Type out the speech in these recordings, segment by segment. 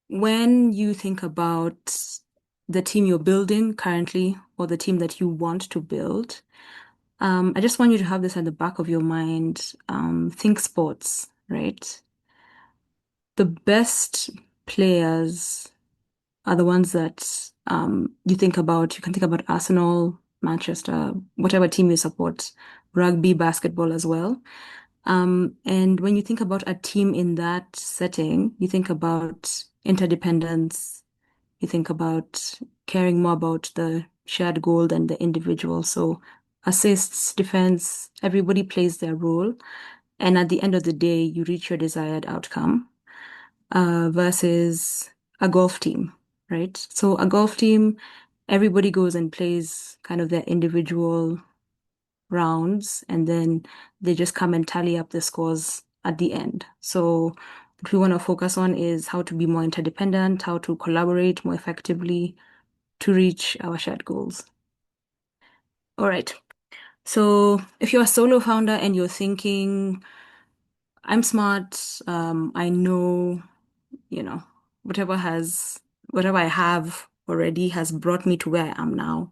When you think about the team you're building currently or the team that you want to build, I just want you to have this at the back of your mind. Think sports, right? The best players are the ones that you think about. You can think about Arsenal, Manchester, whatever team you support, rugby, basketball as well. And when you think about a team in that setting, you think about interdependence, you think about caring more about the shared goal than the individual. So assists, defense, everybody plays their role. And at the end of the day, you reach your desired outcome, versus a golf team, right? So a golf team, everybody goes and plays kind of their individual rounds, and then they just come and tally up the scores at the end. So what we want to focus on is how to be more interdependent, how to collaborate more effectively to reach our shared goals. All right. So if you're a solo founder and you're thinking, I'm smart, I know, you know, whatever has, whatever I have already has brought me to where I am now.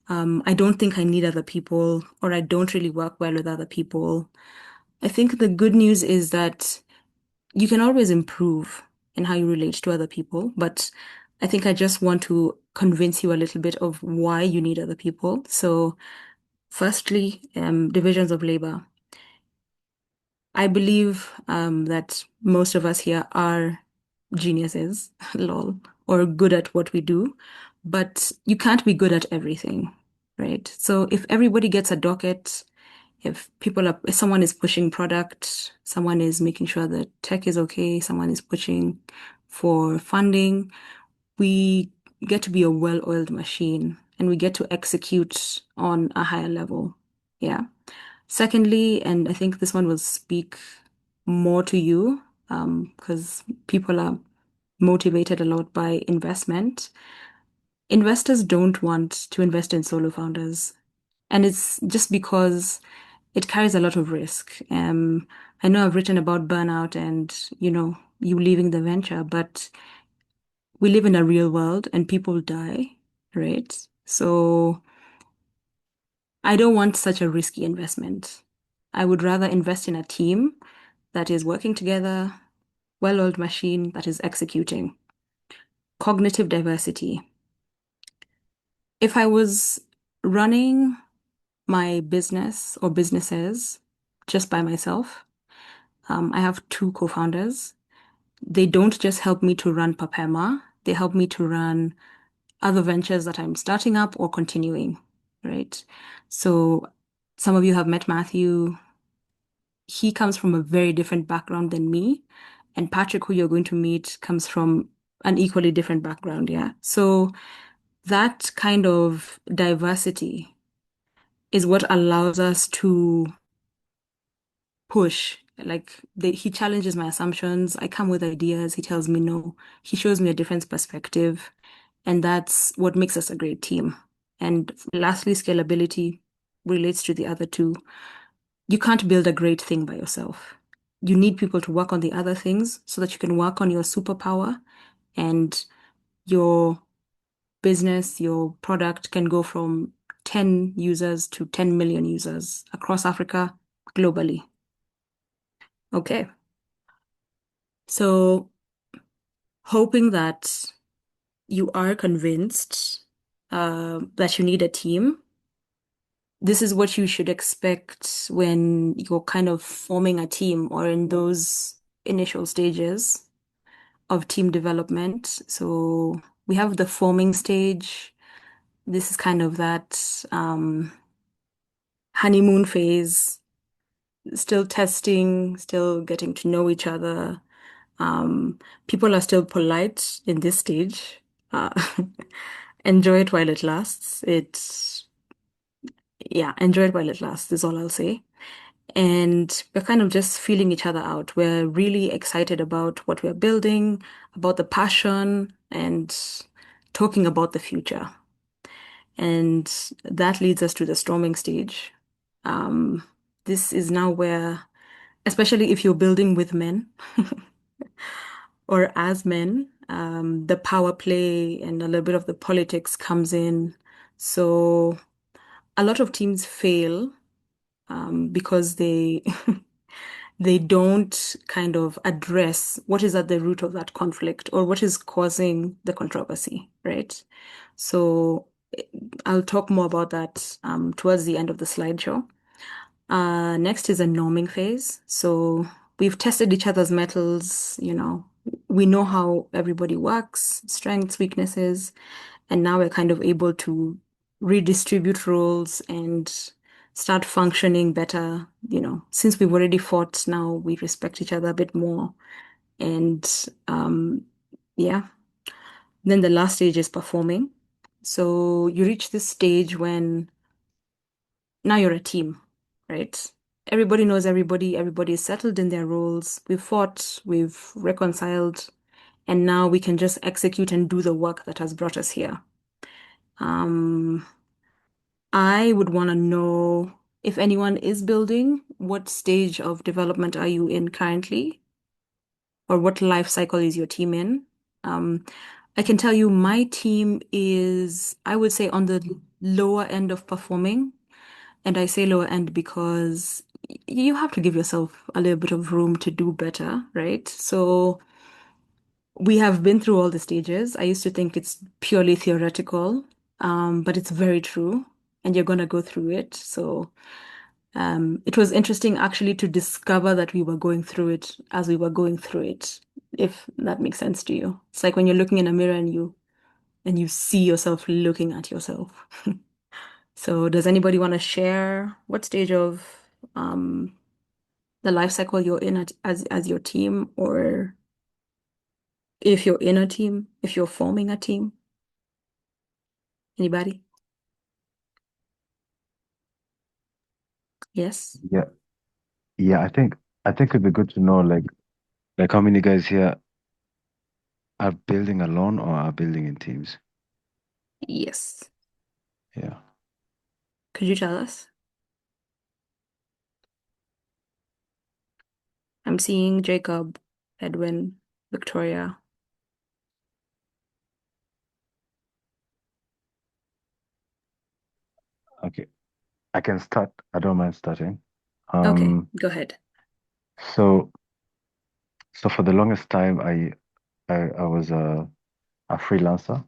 I don't think I need other people, or I don't really work well with other people. I think the good news is that you can always improve in how you relate to other people, but I think I just want to convince you a little bit of why you need other people. So, firstly, divisions of labor. I believe that most of us here are geniuses, lol, or good at what we do, but you can't be good at everything, right? So if everybody gets a docket, if someone is pushing product, someone is making sure that tech is okay, someone is pushing for funding, we get to be a well-oiled machine and we get to execute on a higher level. Yeah. Secondly, and I think this one will speak more to you, because people are motivated a lot by investment. Investors don't want to invest in solo founders. And it's just because it carries a lot of risk. I know I've written about burnout and, you leaving the venture, but we live in a real world and people die, right? So I don't want such a risky investment. I would rather invest in a team that is working together, well-oiled machine that is executing. Cognitive diversity. If I was running my business or businesses just by myself, I have two co-founders. They don't just help me to run Papema, they help me to run other ventures that I'm starting up or continuing, right? So some of you have met Matthew. He comes from a very different background than me. And Patrick, who you're going to meet, comes from an equally different background, yeah. So that kind of diversity is what allows us to push. He challenges my assumptions. I come with ideas. He tells me no. He shows me a different perspective. And that's what makes us a great team. And lastly, scalability relates to the other two. You can't build a great thing by yourself. You need people to work on the other things so that you can work on your superpower, and your business, your product can go from 10 users to 10 million users across Africa, globally. Okay. So, hoping that you are convinced that you need a team, this is what you should expect when you're kind of forming a team or in those initial stages of team development. So, we have the forming stage. This is kind of that honeymoon phase, still testing, still getting to know each other. People are still polite in this stage. Uh, enjoy it while it lasts. Yeah, enjoy it while it lasts is all I'll say. And we're kind of just feeling each other out. We're really excited about what we're building, about the passion, and talking about the future. And that leads us to the storming stage. Um, this is now where, especially if you're building with men or as men, The power play and a little bit of the politics comes in. So a lot of teams fail because they don't kind of address what is at the root of that conflict or what is causing the controversy, right? So I'll talk more about that towards the end of the slideshow. Next is a norming phase. So we've tested each other's metals, we know how everybody works, strengths, weaknesses, and now we're kind of able to redistribute roles and start functioning better. Since we've already fought, now we respect each other a bit more. And yeah, then the last stage is performing. So you reach this stage when now you're a team, right? Everybody knows everybody, everybody is settled in their roles. We've fought, we've reconciled, and now we can just execute and do the work that has brought us here. Um, I would want to know if anyone is building, what stage of development are you in currently, or what life cycle is your team in? Um, I can tell you my team is, I would say, on the lower end of performing. And I say lower end because you have to give yourself a little bit of room to do better, right? So we have been through all the stages. I used to think it's purely theoretical, but it's very true, and you're gonna go through it. So it was interesting actually to discover that we were going through it as we were going through it, if that makes sense to you. It's like when you're looking in a mirror and you see yourself looking at yourself. So does anybody want to share what stage of um, the life cycle you're in as your team, or if you're in a team, if you're forming a team? Anybody? Yes. Yeah, yeah. I think it'd be good to know like how many guys here are building alone or are building in teams. Yes. Yeah. Could you tell us? I'm seeing Jacob, Edwin, Victoria. Okay. I can start. I don't mind starting. Okay, Um, go ahead. so so for the longest time I was a freelancer.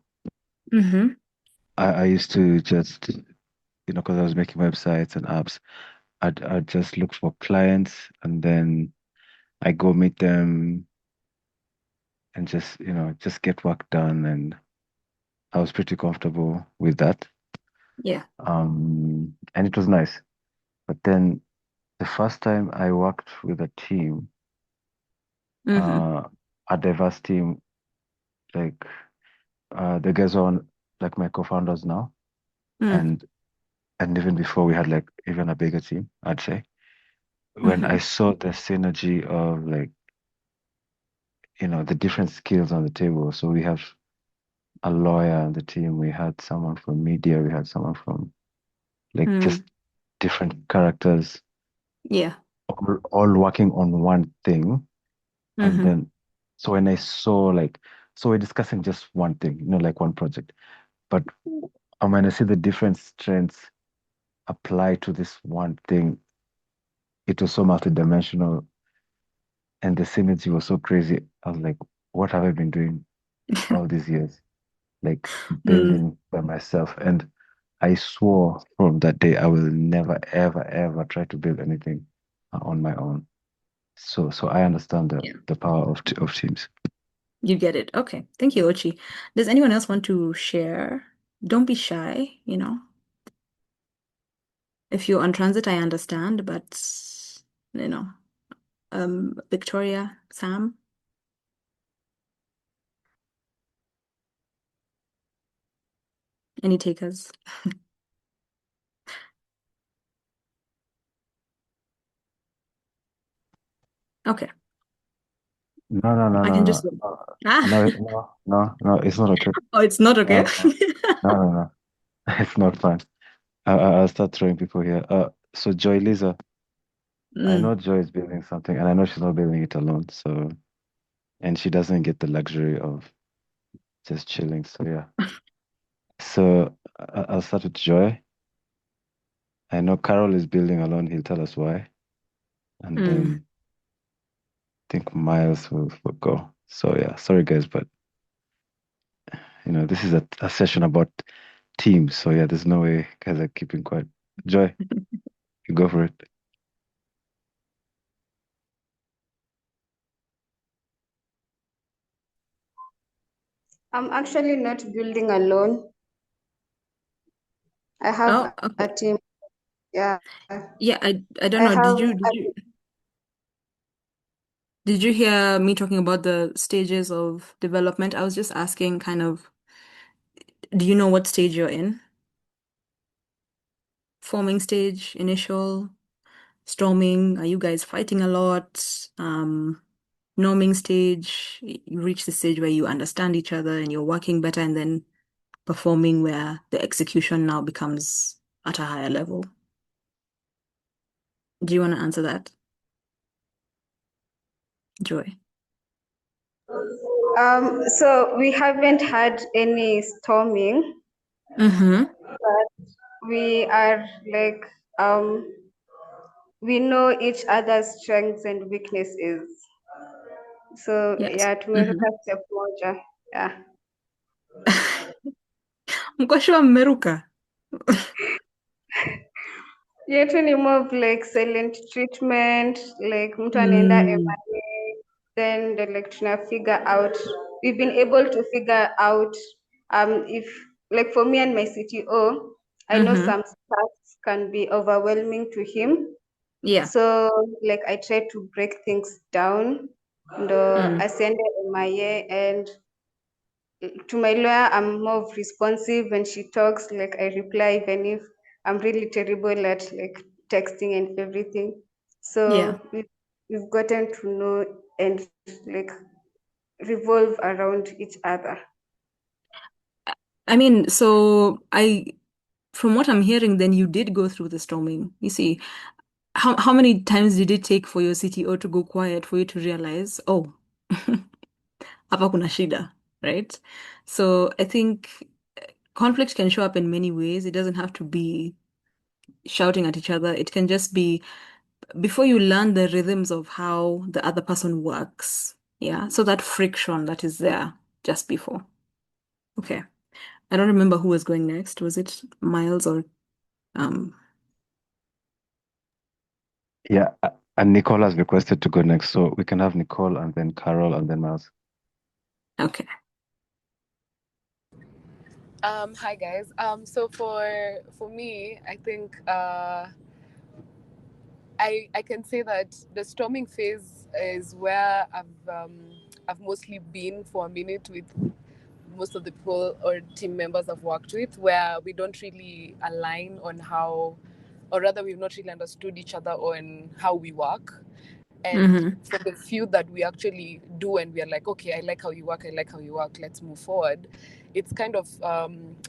Mm-hmm. I used to just, because I was making websites and apps, I'd just look for clients and then I go meet them and just, just get work done. And I was pretty comfortable with that. Yeah. And it was nice. But then the first time I worked with a team, Mm-hmm. uh, a diverse team, like the guys are on like my co-founders now, Mm. and even before we had like even a bigger team, I'd say. When I Mm-hmm. saw the synergy of like, the different skills on the table. So we have a lawyer on the team, we had someone from media, we had someone from like just Mm. different characters, Yeah. all working on one thing. And Mm-hmm. then, so when I saw like, so we're discussing just one thing, like one project. But when I see the different strengths apply to this one thing, it was so multidimensional and the synergy was so crazy. I was like, what have I been doing all these years? Like Mm. building by myself. And I swore from that day I will never, ever, ever try to build anything on my own. So I understand the Yeah. the power of teams. You get it. Okay. Thank you, Ochi. Does anyone else want to share? Don't be shy, If you're on transit, I understand, but you know, Victoria, Sam, any takers? Okay, No, no, no, I no, can no. just go. Ah, No, no, no, no, it's not okay. oh, it's not okay. No, no, no, no, no. It's not fun. I'll start throwing people here. So Joy Lisa, I know Mm, Joy is building something, and I know she's not building it alone. So, and she doesn't get the luxury of just chilling. So yeah. So I'll start with Joy. I know Carol is building alone. He'll tell us why. And Mm. then I think Miles will go. So yeah, sorry guys, but this is a session about teams. So yeah, there's no way guys are keeping quiet. Joy, you go for it. I'm actually not building alone. I Oh, have a okay. team. Yeah. Yeah, I don't I know. have Did you hear me talking about the stages of development? I was just asking kind of, do you know what stage you're in? Forming stage, initial, storming? Are you guys fighting a lot? Norming stage, you reach the stage where you understand each other and you're working better, and then performing where the execution now becomes at a higher level. Do you want to answer that, Joy? so we haven't had any storming, Mm-hmm. but we are like we know each other's strengths and weaknesses. So Yes. yeah, tumeweka Mm-hmm. step moja. Yeah. Mkwashua mmeruka. Yetu ni more of like silent treatment, like mtu anaenda Mm, MIA, then like tuna figure out. We've been able to figure out if like for me and my CTO, I know mm-hmm. some tasks can be overwhelming to him. Yeah. So like I try to break things down and Mm, I send MIA and to my lawyer, I'm more of responsive when she talks. Like I reply even if I'm really terrible at like texting and everything. yeah. So we've gotten to know and like revolve around each other. I mean, so from what I'm hearing, then you did go through the storming. You see, how many times did it take for your CTO to go quiet for you to realize, oh, hapa kuna shida, right? So I think conflict can show up in many ways. It doesn't have to be shouting at each other. It can just be before you learn the rhythms of how the other person works. Yeah. So that friction that is there just before. Okay. I don't remember who was going next. Was it Miles or um Yeah, and Nicole has requested to go next, so we can have Nicole and then Carol and then Miles. okay. Hi guys. So for me, I think I can say that the storming phase is where I've mostly been for a minute with most of the people or team members I've worked with, where we don't really align on how, or rather, we've not really understood each other on how we work. And Mm-hmm. for the few that we actually do, and we are like, okay, I like how you work, I like how you work, let's move forward. It's kind of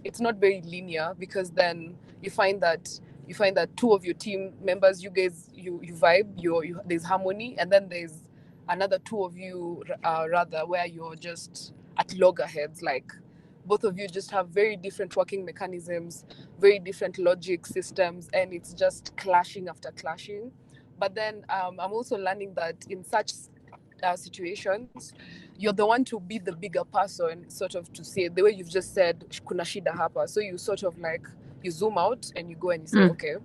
it's not very linear, because then you find that two of your team members, you guys, you vibe, there's harmony, and then there's another two of you, rather, where you're just at loggerheads. Like both of you just have very different working mechanisms, very different logic systems, and it's just clashing after clashing. But then I'm also learning that in such situations, you're the one to be the bigger person, sort of to say, the way you've just said, kuna shida hapa. So you sort of like, you zoom out and you go and you say, Mm. okay,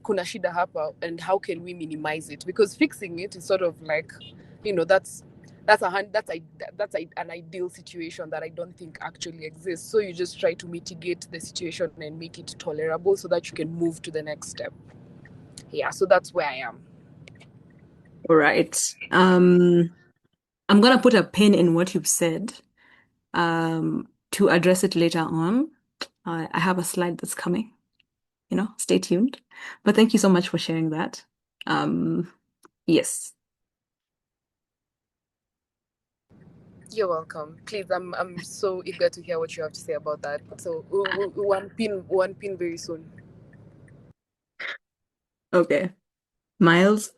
kuna shida hapa, and how can we minimize it? Because fixing it is sort of like, that's an ideal situation that I don't think actually exists. So you just try to mitigate the situation and make it tolerable so that you can move to the next step. Yeah, so that's where I am. All right. I'm gonna put a pin in what you've said, to address it later on. I have a slide that's coming, stay tuned. But thank you so much for sharing that. Um, yes. You're welcome. Please, I'm so eager to hear what you have to say about that. So one pin very soon. Okay. Miles?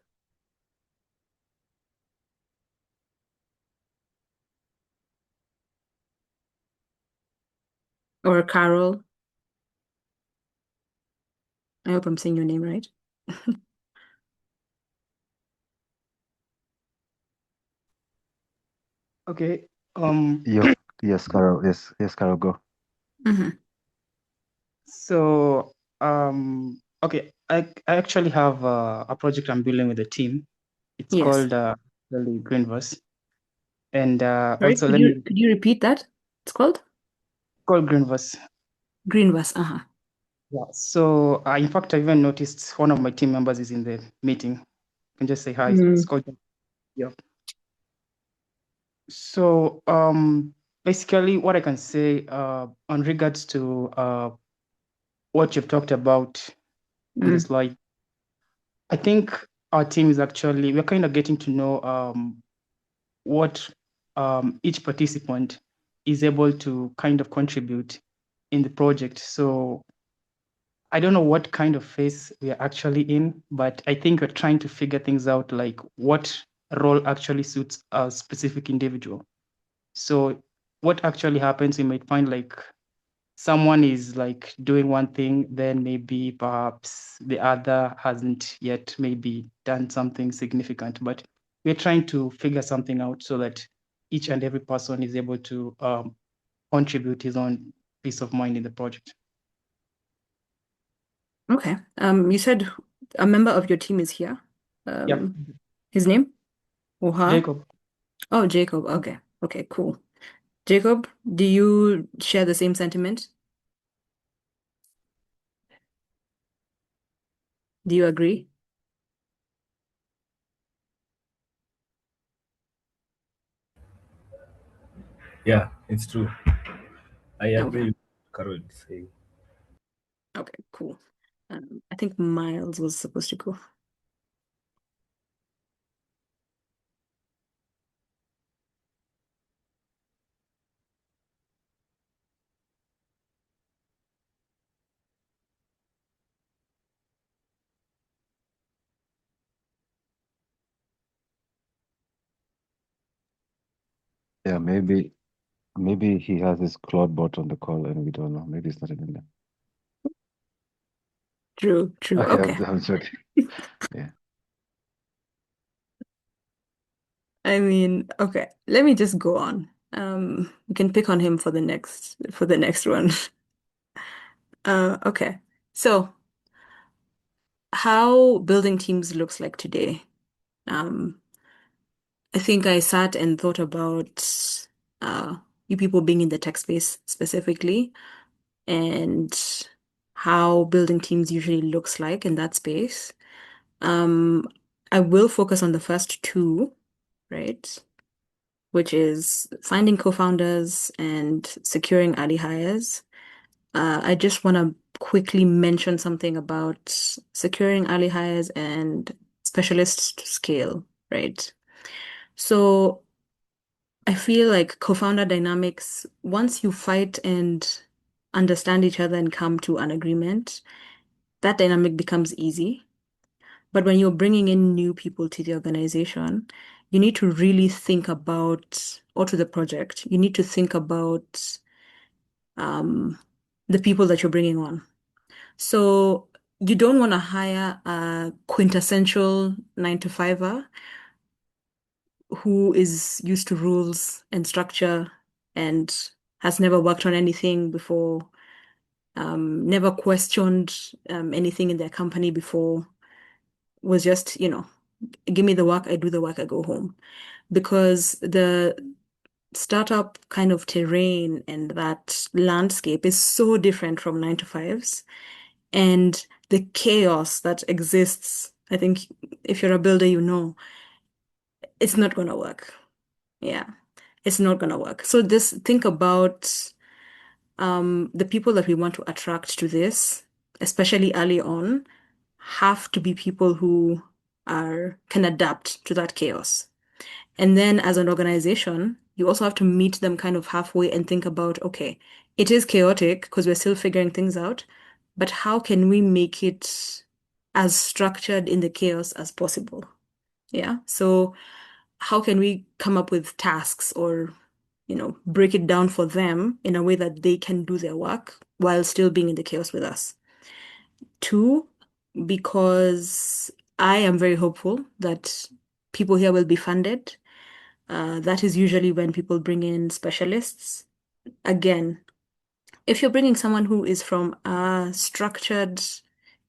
Or Carol. I hope I'm saying your name right. Okay. Yo, yes, Carol. Yes, Carol, go. Hmm. So okay, I actually have a project I'm building with the team. It's Yes. called the Greenverse, and Sorry, also let me could you repeat that? It's called call Greenverse. Greenbus. Uh-huh. Yeah. So in fact, I even noticed one of my team members is in the meeting. You can just say hi. It's Mm. called, yeah. So basically, what I can say on regards to what you've talked about in the Mm. slide, I think our team is actually we're kind of getting to know what each participant is able to kind of contribute in the project. So I don't know what kind of phase we are actually in, but I think we're trying to figure things out, like what role actually suits a specific individual. So what actually happens, you might find like someone is like doing one thing, then maybe perhaps the other hasn't yet maybe done something significant, but we're trying to figure something out so that each and every person is able to contribute his own peace of mind in the project. Okay. You said a member of your team is here. Yeah, His name or her? Jacob. Oh, Jacob. Okay. Okay, cool. Jacob, do you share the same sentiment? Do you agree? Yeah, it's true. I Okay. agree with Carol saying. Okay, cool. I think Miles was supposed to go. Yeah, maybe he has his Claude bot on the call and we don't know. Maybe it's not even there. True, true. Okay, Okay. I'm joking. Yeah. I mean, okay. Let me just go on. We can pick on him for the next one. Okay. So, how building teams looks like today. Um, I think I sat and thought about uh you people being in the tech space specifically and how building teams usually looks like in that space. Um, I will focus on the first two, right? Which is finding co-founders and securing early hires. I just want to quickly mention something about securing early hires and specialist scale, right? So I feel like co-founder dynamics, once you fight and understand each other and come to an agreement, that dynamic becomes easy. But when you're bringing in new people to the organization, you need to really think about, or to the project, you need to think about um, the people that you're bringing on. So you don't want to hire a quintessential nine to fiver who is used to rules and structure and has never worked on anything before, never questioned anything in their company before, was just, give me the work, I do the work, I go home. Because the startup kind of terrain and that landscape is so different from nine to fives. And the chaos that exists, I think if you're a builder, it's not going to work. Yeah, it's not going to work. So this, think about the people that we want to attract to this, especially early on, have to be people who can adapt to that chaos. And then as an organization, you also have to meet them kind of halfway and think about, okay, it is chaotic because we're still figuring things out, but how can we make it as structured in the chaos as possible? Yeah. So how can we come up with tasks or break it down for them in a way that they can do their work while still being in the chaos with us. Two, because I am very hopeful that people here will be funded. That is usually when people bring in specialists. Again, if you're bringing someone who is from a structured,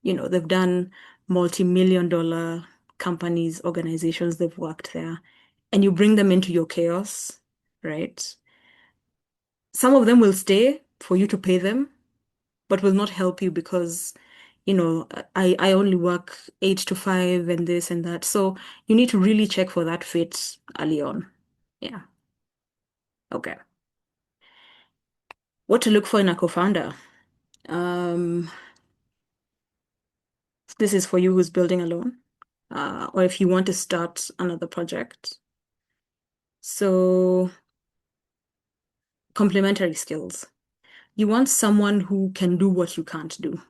they've done multi-million dollar companies, organizations, they've worked there, and you bring them into your chaos, right? Some of them will stay for you to pay them, but will not help you because, I only work 8 to 5 and this and that. So you need to really check for that fit early on. Yeah. Okay. What to look for in a co-founder? Um, this is for you who's building alone, or if you want to start another project. So complementary skills. You want someone who can do what you can't do.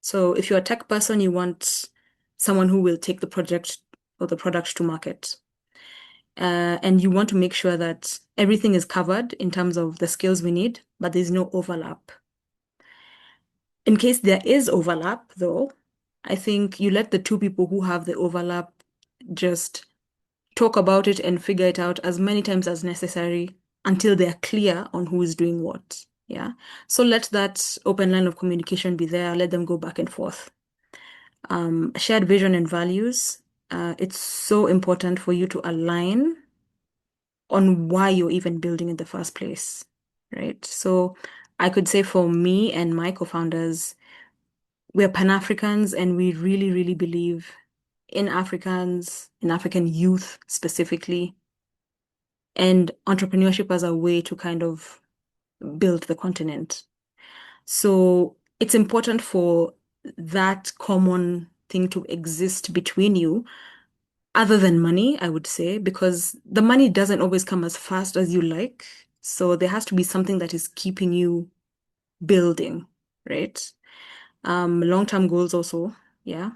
So if you're a tech person, you want someone who will take the project or the product to market. And you want to make sure that everything is covered in terms of the skills we need, but there's no overlap. In case there is overlap, though, I think you let the two people who have the overlap just talk about it and figure it out as many times as necessary until they're clear on who is doing what. Yeah. So let that open line of communication be there. Let them go back and forth. Shared vision and values. It's so important for you to align on why you're even building in the first place, right? So I could say for me and my co-founders, we're Pan-Africans and we really, really believe in Africans, in African youth specifically, and entrepreneurship as a way to kind of build the continent. So it's important for that common thing to exist between you, other than money, I would say, because the money doesn't always come as fast as you like. So there has to be something that is keeping you building, right? Long-term goals also, yeah.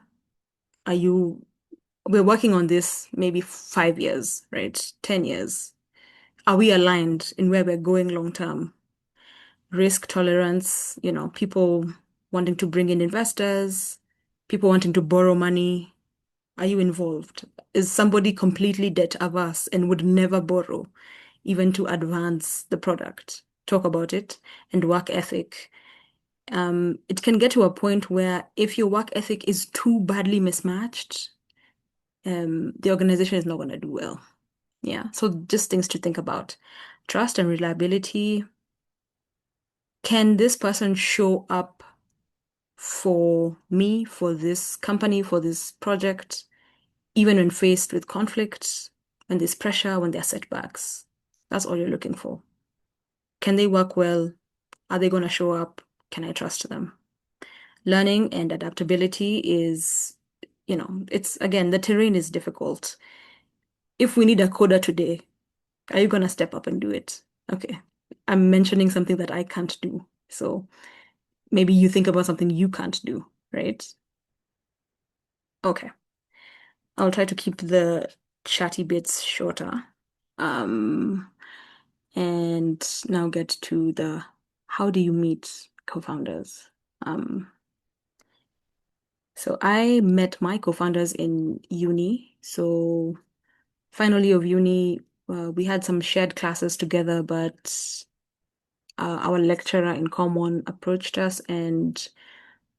We're working on this maybe 5 years, right? 10 years. Are we aligned in where we're going long term? Risk tolerance, people wanting to bring in investors, people wanting to borrow money. Are you involved? Is somebody completely debt averse and would never borrow, even to advance the product? Talk about it. And work ethic. It can get to a point where if your work ethic is too badly mismatched, the organization is not going to do well. Yeah. So just things to think about. Trust and reliability. Can this person show up for me, for this company, for this project, even when faced with conflict, when there's pressure, when there are setbacks? That's all you're looking for. Can they work well? Are they going to show up? Can I trust them? Learning and adaptability is, it's again, the terrain is difficult. If we need a coder today, are you going to step up and do it? Okay. I'm mentioning something that I can't do. So maybe you think about something you can't do, right? Okay. I'll try to keep the chatty bits shorter. Um, and now get to the how do you meet co-founders? So I met my co-founders in uni. So final year of uni, we had some shared classes together, but our lecturer in common approached us and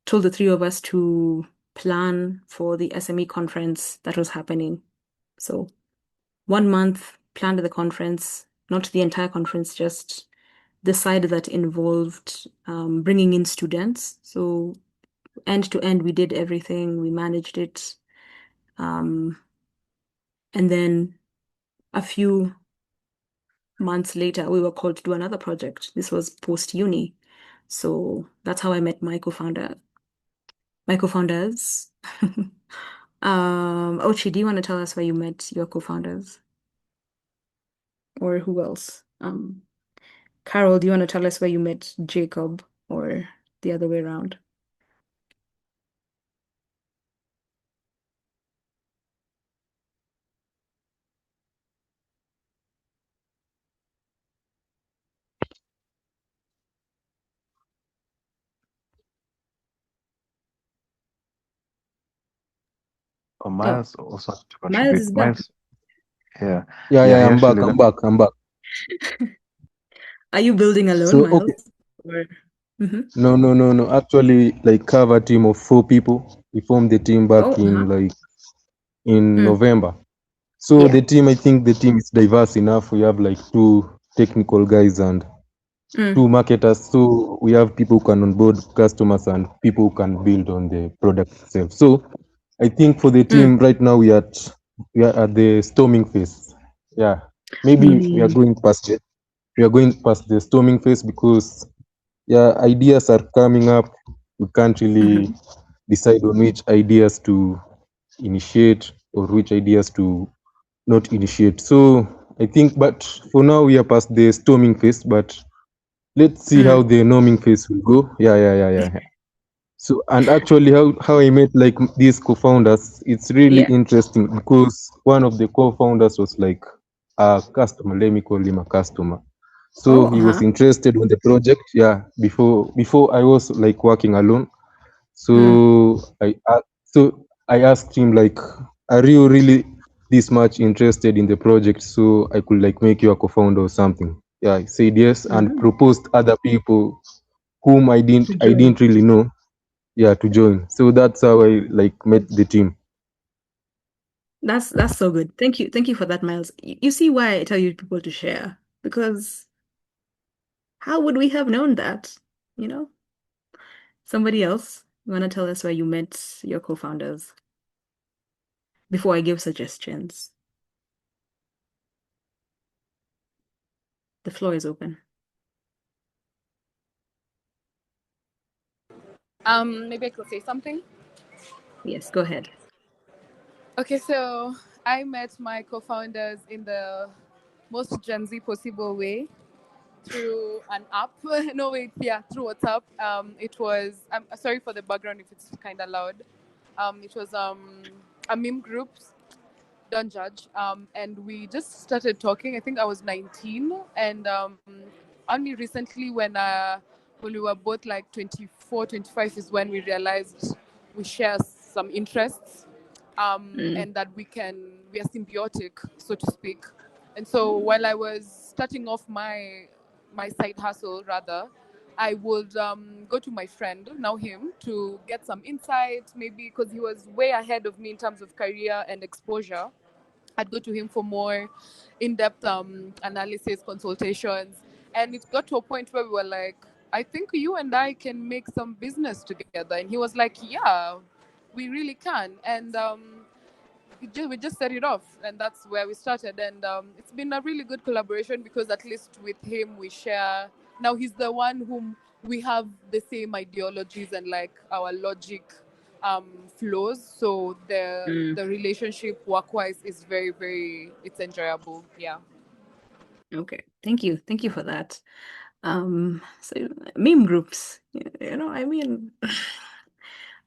told the three of us to plan for the SME conference that was happening. So 1 month planned the conference, not the entire conference, just the side that involved bringing in students. So end to end, we did everything, we managed it. And then a few months later, we were called to do another project. This was post-uni. So that's how I met my co-founders. Ochi, do you want to tell us where you met your co-founders? Or who else? Carol, do you want to tell us where you met Jacob or the other way around? Oh, Oh, Miles also has to Miles contribute. is back. Miles, yeah, Yeah, yeah, yeah, he I'm back. actually I'm left. back. I'm back. Are you building alone, So Miles? okay, Or Mhm. no, no, no, no. Actually, like, have a team of 4 people. We formed the team Oh, back uh-huh. in Mm. November. So Yeah. the team, I think the team is diverse enough. We have like 2 technical guys and Mm. 2 marketers. So we have people who can onboard customers and people who can build on the product itself. So I think for the Mm. team right now, we are at the storming phase. Yeah, maybe Mm. we are going past the storming phase because, yeah, ideas are coming up. We can't really Mhm. decide on which ideas to initiate or which ideas to not initiate. So I think, but for now we are past the storming phase. But let's see how Mm. the norming phase will go. Yeah. So, and actually, how I met like these co-founders, it's really Yeah. interesting because one of the co-founders was like a customer. Let me call him a customer. So Oh, he was uh-huh. interested in the project. Yeah, before I was like working alone. Mm. So I asked him like, are you really this much interested in the project? So I could like make you a co-founder or something. Yeah, I said yes and Mm. proposed other people whom To I join. didn't really know. Yeah, to join. So that's how I like met the team. That's so good. Thank you. Thank you for that, Miles. You see why I tell you people to share? Because how would we have known that? You know? Somebody else, you want to tell us where you met your co-founders before I give suggestions? The floor is open. Maybe I could say something. Yes, go ahead. Okay, so I met my co-founders in the most Gen Z possible way through an app. No, wait, yeah, through WhatsApp. It was. I'm sorry for the background if it's kind of loud. It was a meme group. Don't judge. And we just started talking. I think I was 19, and only recently when we were both like 24, 25 is when we realized we share some interests, Mm. and that we are symbiotic, so to speak. And so while I was starting off my side hustle, rather, I would go to my friend, now him, to get some insight, maybe because he was way ahead of me in terms of career and exposure. I'd go to him for more in-depth analysis, consultations, and it got to a point where we were like, "I think you and I can make some business together." And he was like, "Yeah, we really can." And we just set it off, and that's where we started. And it's been a really good collaboration because at least with him we share. Now he's the one whom we have the same ideologies and like our logic flows. So the Mm. the relationship work-wise is very, very, it's enjoyable. Yeah. Okay. Thank you. Thank you for that. So meme groups, I mean,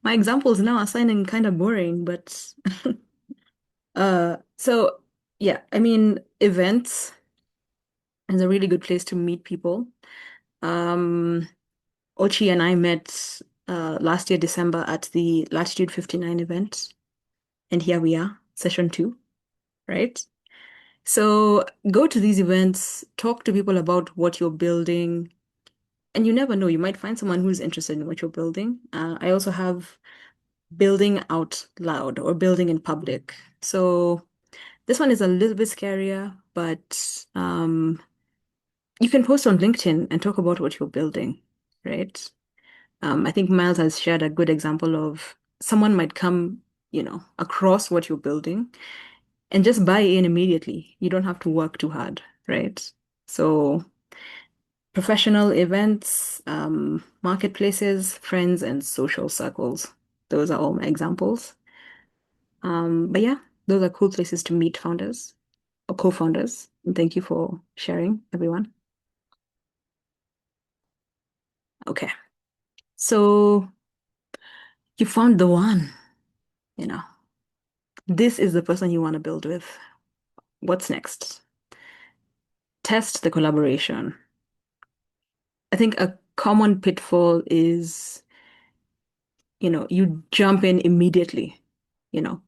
my examples now are sounding kind of boring, but so yeah, I mean, events is a really good place to meet people. Um, Ochi and I met last year, December, at the Latitude 59 event. And here we are, session two, right? So go to these events, talk to people about what you're building, and you never know, you might find someone who's interested in what you're building. I also have building out loud or building in public. So this one is a little bit scarier, but you can post on LinkedIn and talk about what you're building, right? I think Miles has shared a good example of someone might come, across what you're building and just buy in immediately. You don't have to work too hard, right? So professional events, marketplaces, friends, and social circles. Those are all my examples. But yeah, those are cool places to meet founders or co-founders. And thank you for sharing, everyone. Okay. So you found the one, you know. This is the person you want to build with. What's next? Test the collaboration. I think a common pitfall is, you jump in immediately.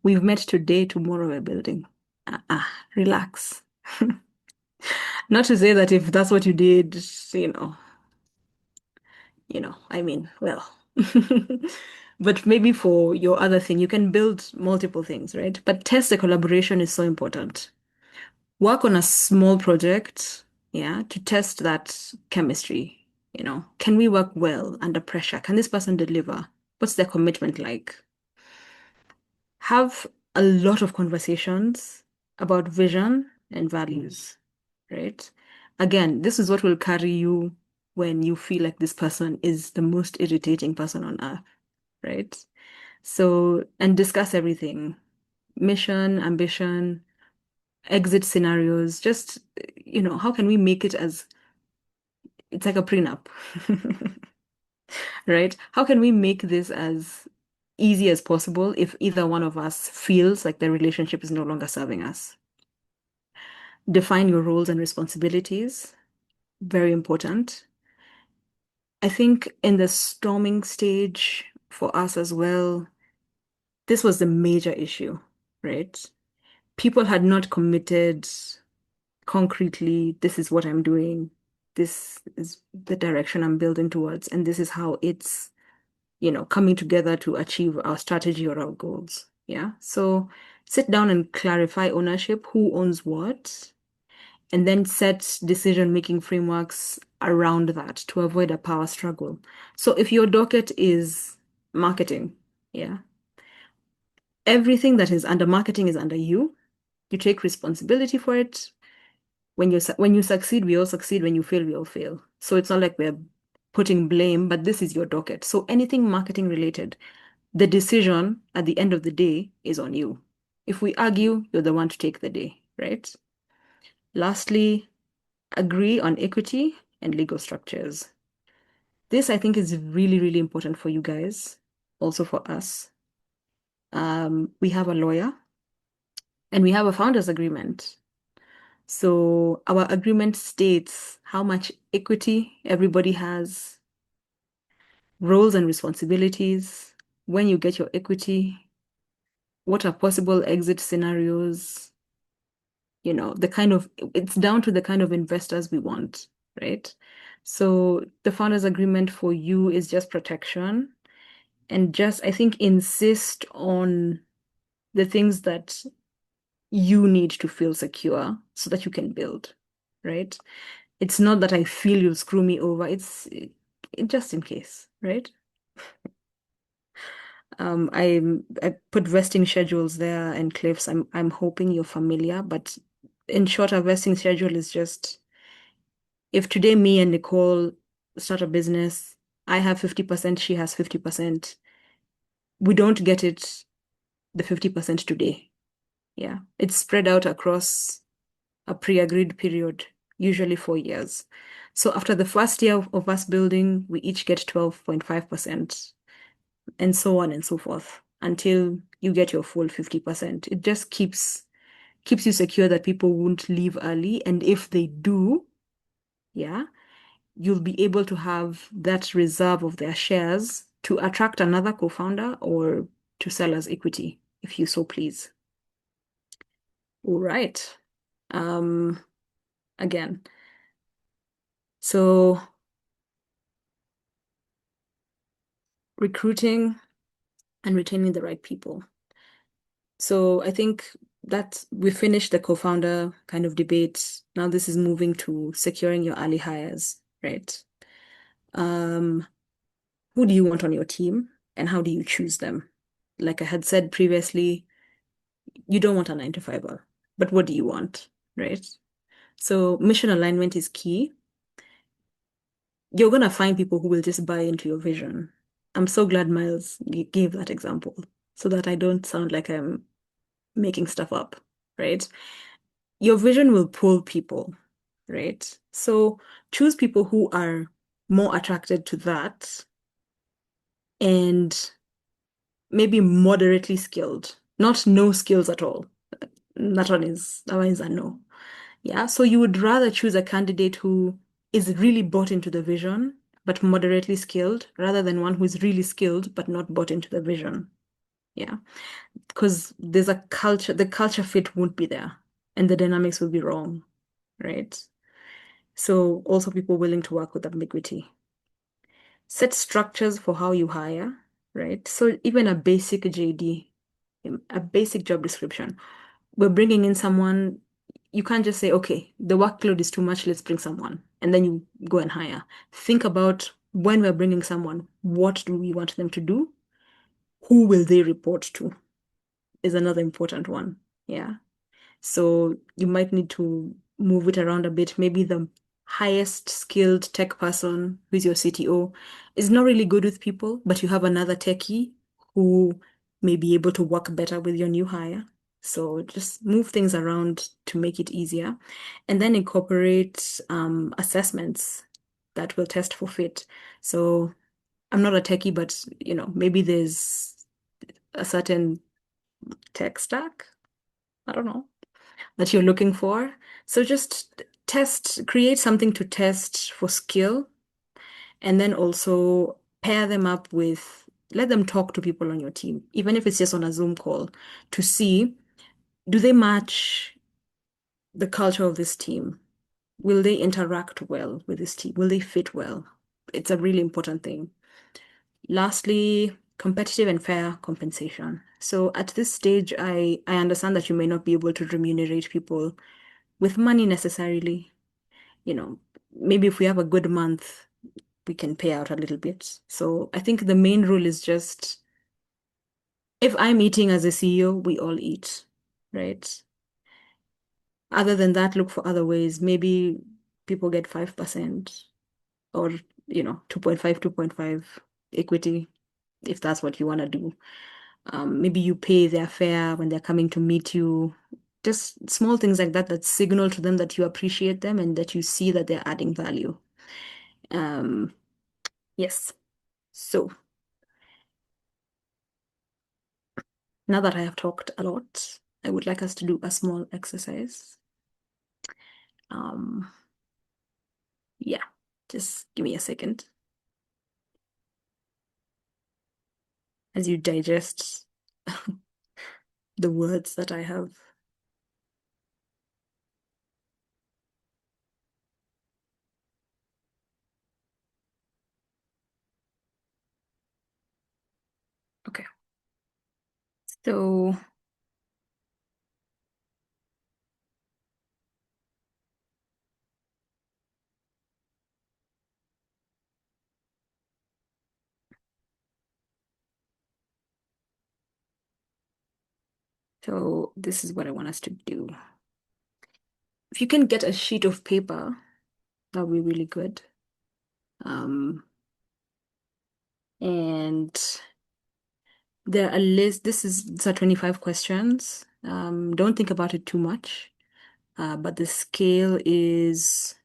we've met today, tomorrow we're building. Relax. Not to say that if that's what you did, I mean, well. But maybe for your other thing, you can build multiple things, right? But test the collaboration is so important. Work on a small project, yeah, to test that chemistry. Can we work well under pressure? Can this person deliver? What's their commitment like? Have a lot of conversations about vision and values, right? Again, this is what will carry you when you feel like this person is the most irritating person on earth, right? So, and discuss everything, mission, ambition, exit scenarios, just, how can we make it as it's like a prenup, right? How can we make this as easy as possible if either one of us feels like the relationship is no longer serving us? Define your roles and responsibilities, very important. I think in the storming stage for us as well, this was the major issue, right? People had not committed concretely, this is what I'm doing, this is the direction I'm building towards, and this is how it's, coming together to achieve our strategy or our goals. Yeah. So sit down and clarify ownership, who owns what, and then set decision-making frameworks around that to avoid a power struggle. So if your docket is marketing, yeah, everything that is under marketing is under you. You take responsibility for it. When you succeed, we all succeed. When you fail, we all fail. So it's not like we're putting blame, but this is your docket. So anything marketing related, the decision at the end of the day is on you. If we argue, you're the one to take the day, right? Lastly, agree on equity and legal structures. This, I think, is really, really important for you guys, also for us. We have a lawyer and we have a founders agreement. So our agreement states how much equity everybody has, roles and responsibilities, when you get your equity, what are possible exit scenarios, it's down to the kind of investors we want, right? So the founders agreement for you is just protection and just, I think, insist on the things that you need to feel secure so that you can build, right? It's not that I feel you'll screw me over. It's just in case, right? I put vesting schedules there and cliffs. I'm hoping you're familiar, but in short, a vesting schedule is just if today me and Nicole start a business, I have 50%, she has 50%. We don't get it the 50% today. Yeah. It's spread out across a pre-agreed period, usually 4 years. So after the first year of us building, we each get 12.5%, and so on and so forth until you get your full 50%. It just keeps you secure that people won't leave early. And if they do, yeah, you'll be able to have that reserve of their shares to attract another co-founder or to sell as equity, if you so please. All right. Again, so recruiting and retaining the right people. So I think that we finished the co-founder kind of debate. Now this is moving to securing your early hires, right? Who do you want on your team and how do you choose them? Like I had said previously, you don't want a 9 to 5er, but what do you want, right? So mission alignment is key. You're gonna find people who will just buy into your vision. I'm so glad Miles gave that example so that I don't sound like I'm making stuff up, right? Your vision will pull people, right? So choose people who are more attracted to that and maybe moderately skilled, not no skills at all. That one is a no. Yeah. So you would rather choose a candidate who is really bought into the vision, but moderately skilled, rather than one who is really skilled, but not bought into the vision. Yeah. Because there's a culture, the culture fit won't be there and the dynamics will be wrong, right? So also people willing to work with ambiguity. Set structures for how you hire, right? So even a basic JD, a basic job description, we're bringing in someone, you can't just say, okay, the workload is too much, let's bring someone, and then you go and hire. Think about when we're bringing someone, what do we want them to do? Who will they report to? Is another important one. Yeah. So you might need to move it around a bit. Maybe the highest skilled tech person, who's your CTO, is not really good with people, but you have another techie who may be able to work better with your new hire. So just move things around to make it easier. And then incorporate assessments that will test for fit. So I'm not a techie, but maybe there's a certain tech stack, I don't know, that you're looking for. So just create something to test for skill, and then also pair them up with, let them talk to people on your team, even if it's just on a Zoom call, to see, do they match the culture of this team? Will they interact well with this team? Will they fit well? It's a really important thing. Lastly, competitive and fair compensation. So at this stage, I understand that you may not be able to remunerate people with money necessarily. You know, maybe if we have a good month, we can pay out a little bit. So I think the main rule is just, if I'm eating as a CEO, we all eat, right? Other than that, look for other ways. Maybe people get 5% or, 2.5, 2.5 equity, if that's what you want to do. Maybe you pay their fare when they're coming to meet you. Just small things like that signal to them that you appreciate them and that you see that they're adding value. Um, yes. So now that I have talked a lot, I would like us to do a small exercise. Um, yeah, just give me a second as you digest the words that I have. Okay. So this is what I want us to do. If you can get a sheet of paper, that would be really good. And there are a list. These are 25 questions. Don't think about it too much. But the scale is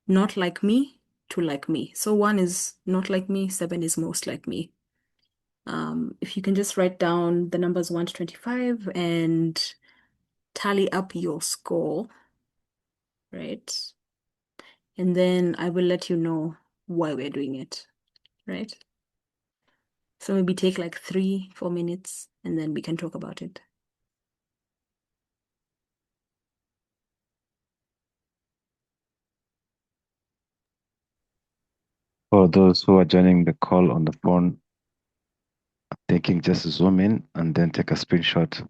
not like me to like me. So 1 is not like me, 7 is most like me. If you can just write down the numbers 1 to 25 and tally up your score, right? And then I will let you know why we're doing it, right? So maybe take like 3, 4 minutes and then we can talk about it. For those who are joining the call on the phone, thinking just zoom in and then take a screenshot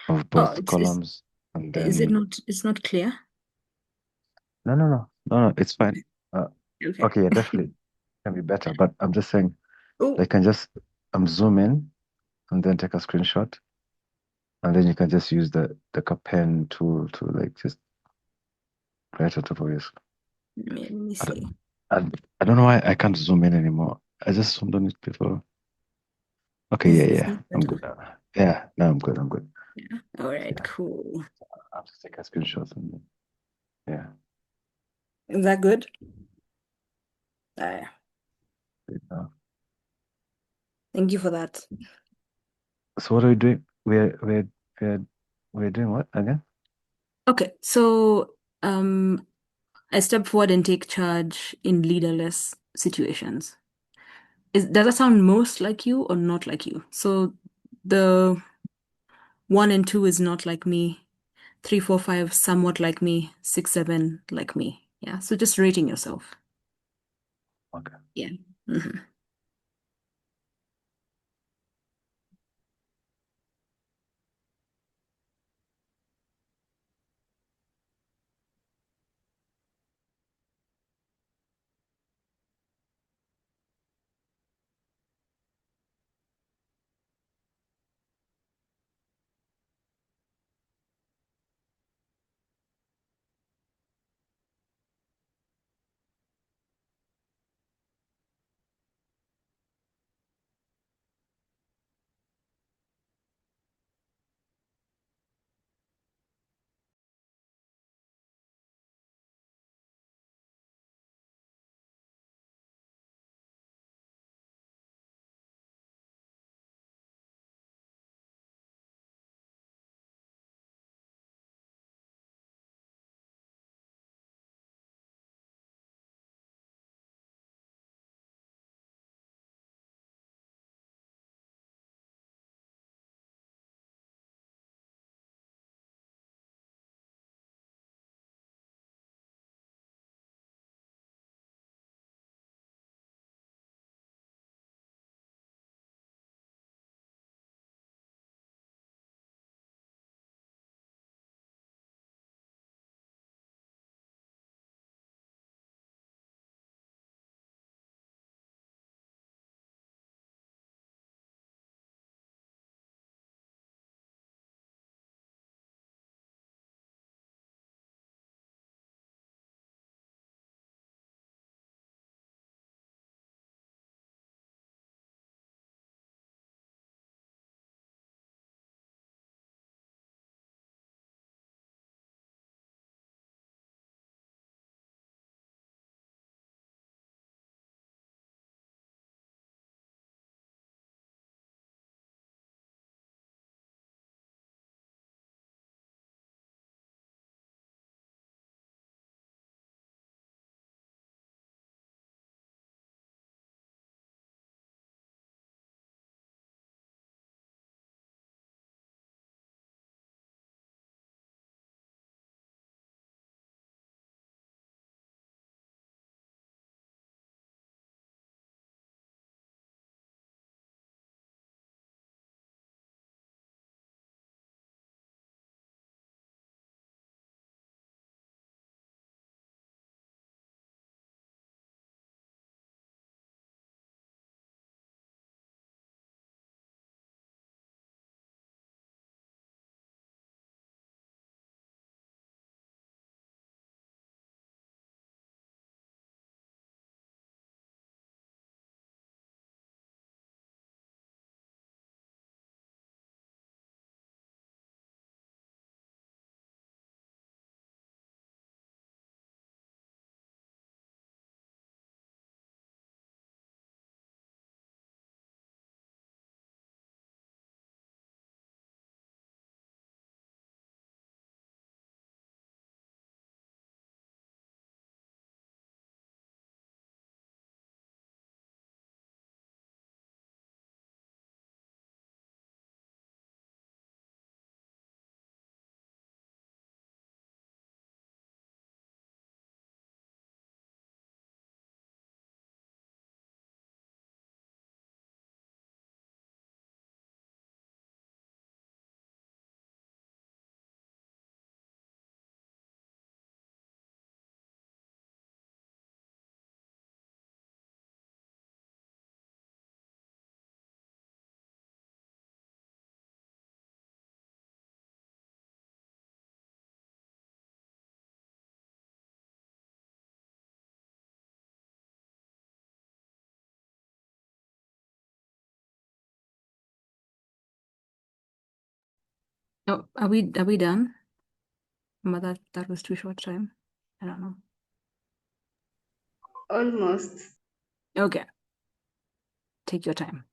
of Oh, both columns and is it then not, it's not clear? no, it's fine. Okay. Okay, yeah, definitely can be better, but I'm just saying Oh, they can just zoom in and then take a screenshot, and then you can just use the pen tool to like just write out of voice. let me I, see. I don't know why I can't zoom in anymore. I just zoomed on it before. Okay, Is yeah, this I'm better? good now. Yeah, no, I'm good. Yeah. All right, Yeah, cool. I'll just take a screenshot and yeah. Is that good? Uh, Thank you for that. So what are we doing? We're we're doing what again? Okay, so I step forward and take charge in leaderless situations. Does that sound most like you or not like you? So The 1 and 2 is not like me. 3, 4, 5 somewhat like me. 6, 7 like me. Yeah. So just rating yourself. Okay. Yeah. Mhm. Oh, are we done? That was too short time. I don't know. Almost. Okay. Take your time.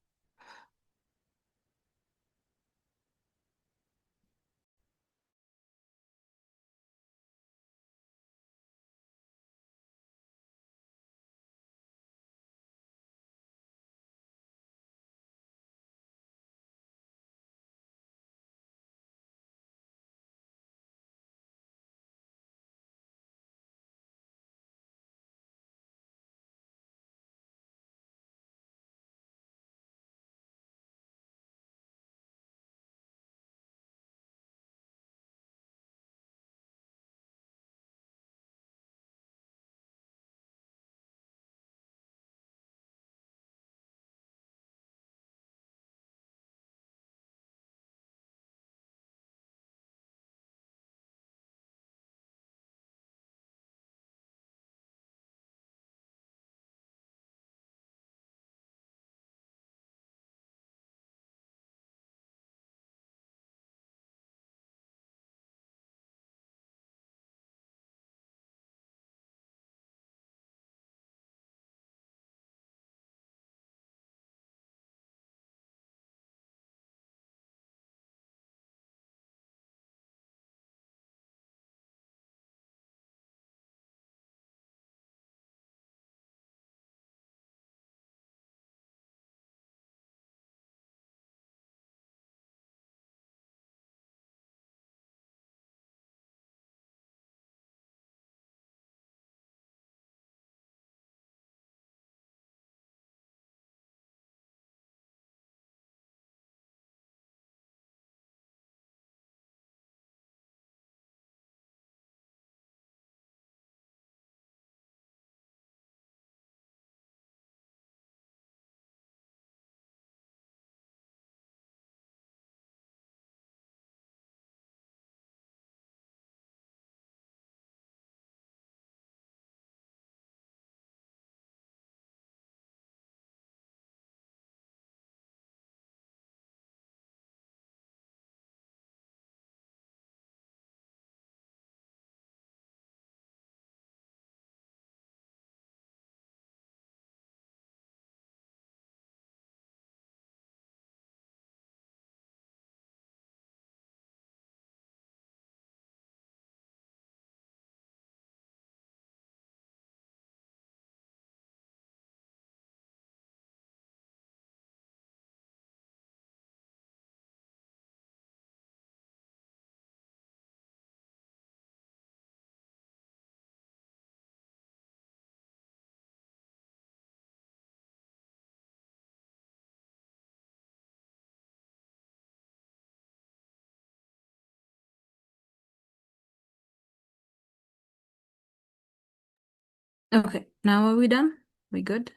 Okay, now are we done? We good?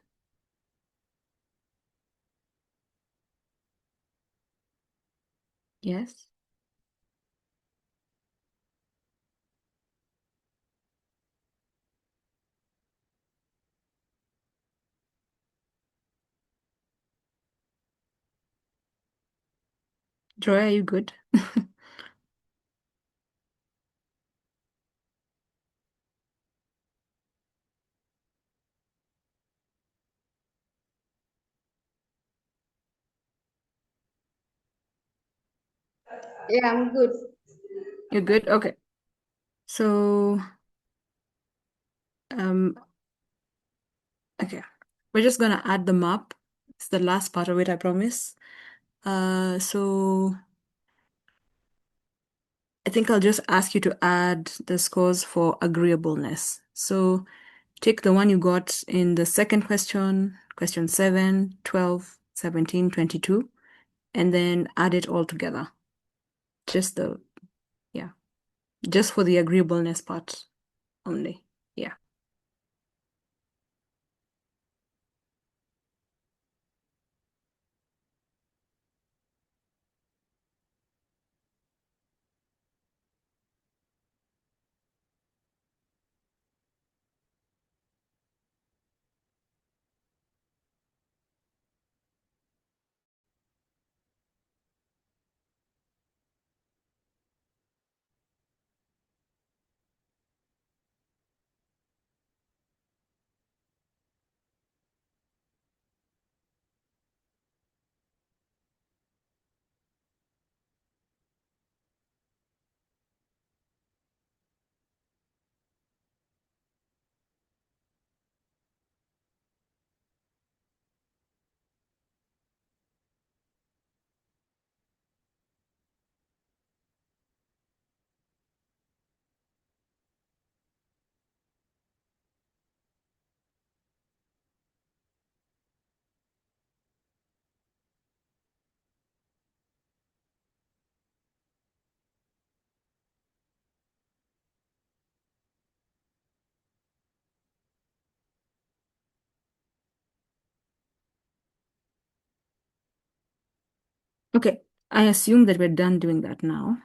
Yes. Joy, are you good? Yeah, I'm good. You're good? Okay. So, um, okay. We're just gonna add the map. It's the last part of it, I promise. So I think I'll just ask you to add the scores for agreeableness. So take the one you got in the second question, question 7, 12, 17, 22, and then add it all together. Just the, yeah, just for the agreeableness part only. Yeah. Okay. I assume that we're done doing that now.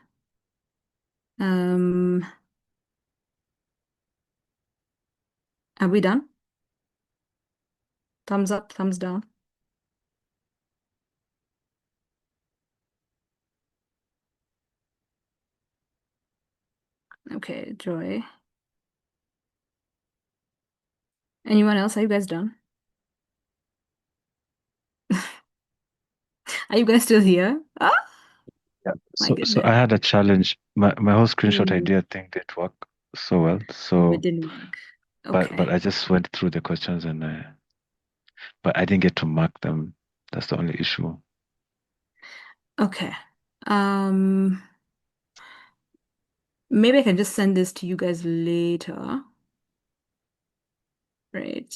Um, are we done? Thumbs up, thumbs down. Okay, Joy. Anyone else? Are you guys done? Are you guys still here? Ah, Yeah. my So I goodness. had a challenge. My whole screenshot Mm, idea thing didn't work so well. it So didn't work. but Okay. I just went through the questions and but I didn't get to mark them. That's the only issue. Okay. Um, maybe I can just send this to you guys later. Right.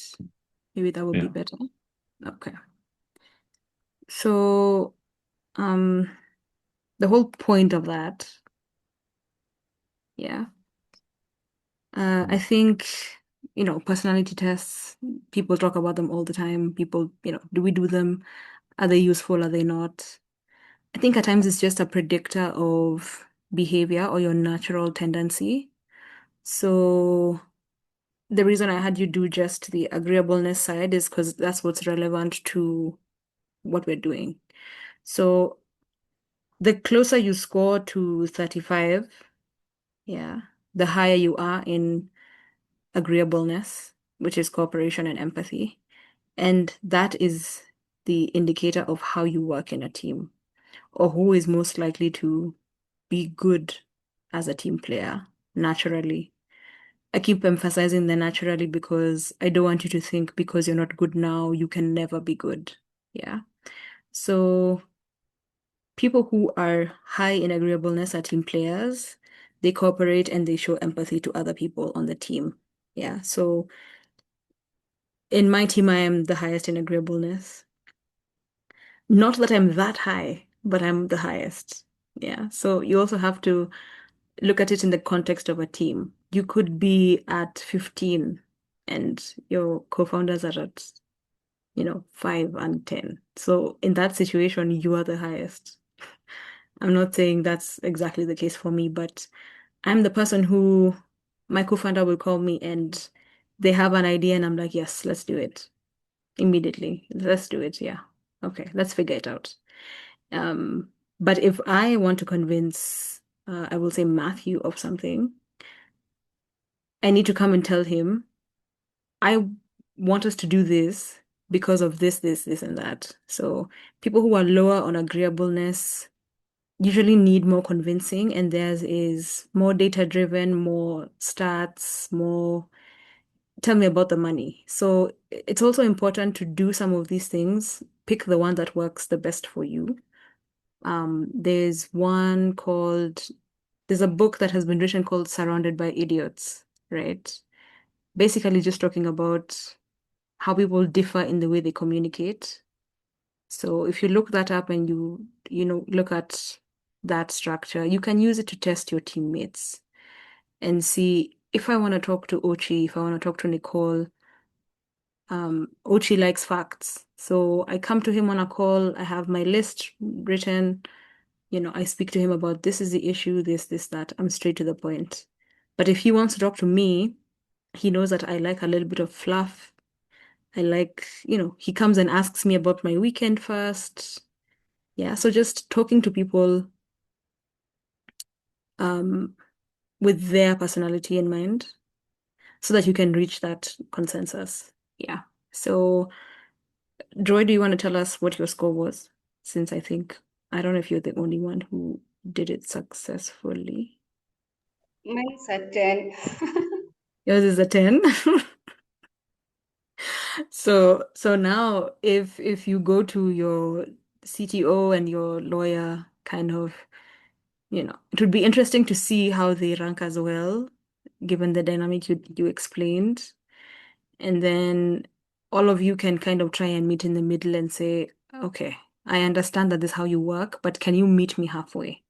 Maybe that would be Yeah. better. Okay. So, um, the whole point of that, yeah. I think, personality tests, people talk about them all the time. People, do we do them? Are they useful? Are they not? I think at times it's just a predictor of behavior or your natural tendency. So the reason I had you do just the agreeableness side is because that's what's relevant to what we're doing. So the closer you score to 35, yeah, the higher you are in agreeableness, which is cooperation and empathy. And that is the indicator of how you work in a team or who is most likely to be good as a team player naturally. I keep emphasizing the naturally because I don't want you to think because you're not good now, you can never be good. Yeah. So people who are high in agreeableness are team players. They cooperate and they show empathy to other people on the team. Yeah. So in my team, I am the highest in agreeableness. Not that I'm that high, but I'm the highest. Yeah. So you also have to look at it in the context of a team. You could be at 15 and your co-founders are at, 5 and 10. So in that situation, you are the highest. I'm not saying that's exactly the case for me, but I'm the person who my co-founder will call me and they have an idea and I'm like, yes, let's do it immediately. Let's do it. Yeah. Okay, let's figure it out. Um, but if I want to convince, I will say Matthew of something, I need to come and tell him, I want us to do this because of this, this, this, and that. So people who are lower on agreeableness usually need more convincing, and theirs is more data driven, more stats, more tell me about the money. So it's also important to do some of these things, pick the one that works the best for you. There's one called, there's a book that has been written called Surrounded by Idiots, right? Basically just talking about how people differ in the way they communicate. So if you look that up and look at that structure, you can use it to test your teammates and see if I want to talk to Ochi, if I want to talk to Nicole, Ochi likes facts. So I come to him on a call, I have my list written, I speak to him about this is the issue, this, that. I'm straight to the point. But if he wants to talk to me, he knows that I like a little bit of fluff. I like, he comes and asks me about my weekend first. Yeah, so just talking to people um, with their personality in mind so that you can reach that consensus. Yeah. So, Joy, do you want to tell us what your score was? Since I don't know if you're the only one who did it successfully. Mine's a 10. Yours is a 10. So now if you go to your CTO and your lawyer kind of, it would be interesting to see how they rank as well, given the dynamic you explained. And then all of you can kind of try and meet in the middle and say, okay, I understand that this is how you work, but can you meet me halfway?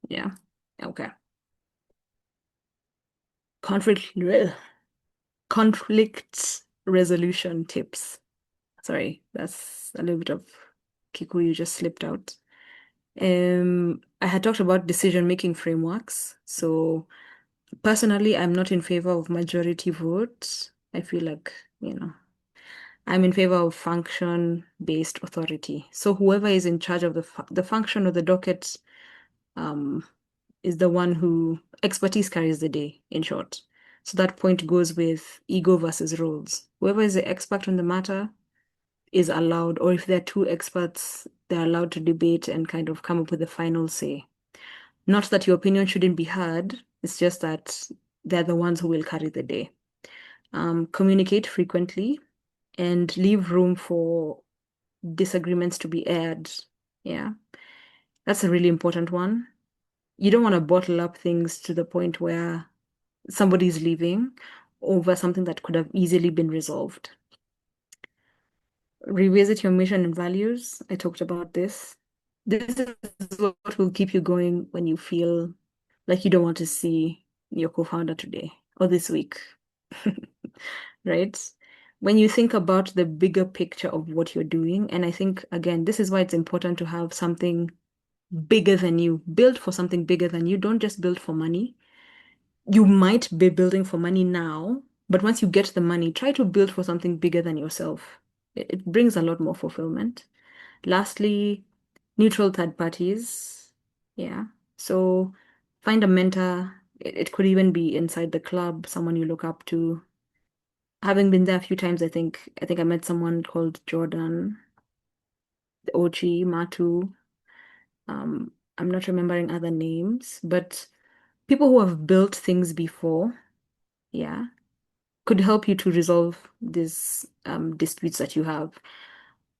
Yeah. Okay. Conflict conflict resolution tips. Sorry, that's a little bit of Kikuyu just slipped out. I had talked about decision-making frameworks. So personally, I'm not in favor of majority vote. I feel like, I'm in favor of function-based authority. So whoever is in charge of the function of the docket um, is the one who expertise carries the day, in short. So that point goes with ego versus roles. Whoever is the expert on the matter is allowed, or if there are two experts, they're allowed to debate and kind of come up with a final say. Not that your opinion shouldn't be heard, it's just that they're the ones who will carry the day. Communicate frequently and leave room for disagreements to be aired. Yeah, that's a really important one. You don't want to bottle up things to the point where somebody's leaving over something that could have easily been resolved. Revisit your mission and values. I talked about this. This is what will keep you going when you feel like you don't want to see your co-founder today or this week, right? When you think about the bigger picture of what you're doing, and I think, again, this is why it's important to have something bigger than you. Build for something bigger than you. Don't just build for money. You might be building for money now, but once you get the money, try to build for something bigger than yourself. It brings a lot more fulfillment. Lastly, neutral third parties. Yeah. So find a mentor. It could even be inside the club, someone you look up to. Having been there a few times, I think I met someone called Jordan, Ochi, Matu. I'm not remembering other names, but people who have built things before, yeah, could help you to resolve these disputes that you have.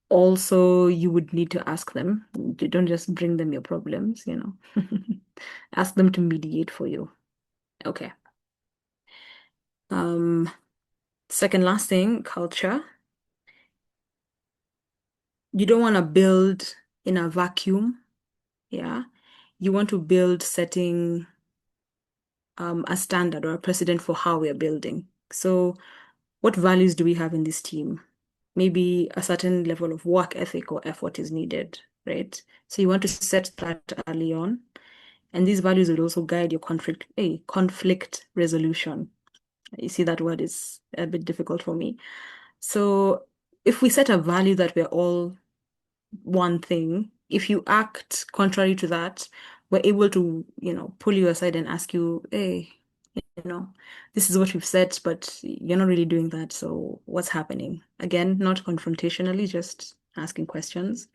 Also, you would need to ask them. You don't just bring them your problems. Ask them to mediate for you. Okay. Um, Second last thing, culture. You don't want to build in a vacuum. Yeah. You want to build setting a standard or a precedent for how we are building. So what values do we have in this team? Maybe a certain level of work ethic or effort is needed, right? So you want to set that early on. And these values will also guide your conflict resolution. You see, that word is a bit difficult for me. So if we set a value that we're all one thing, if you act contrary to that, we're able to, pull you aside and ask you, hey, this is what we've said, but you're not really doing that. So what's happening? Again, not confrontationally, just asking questions.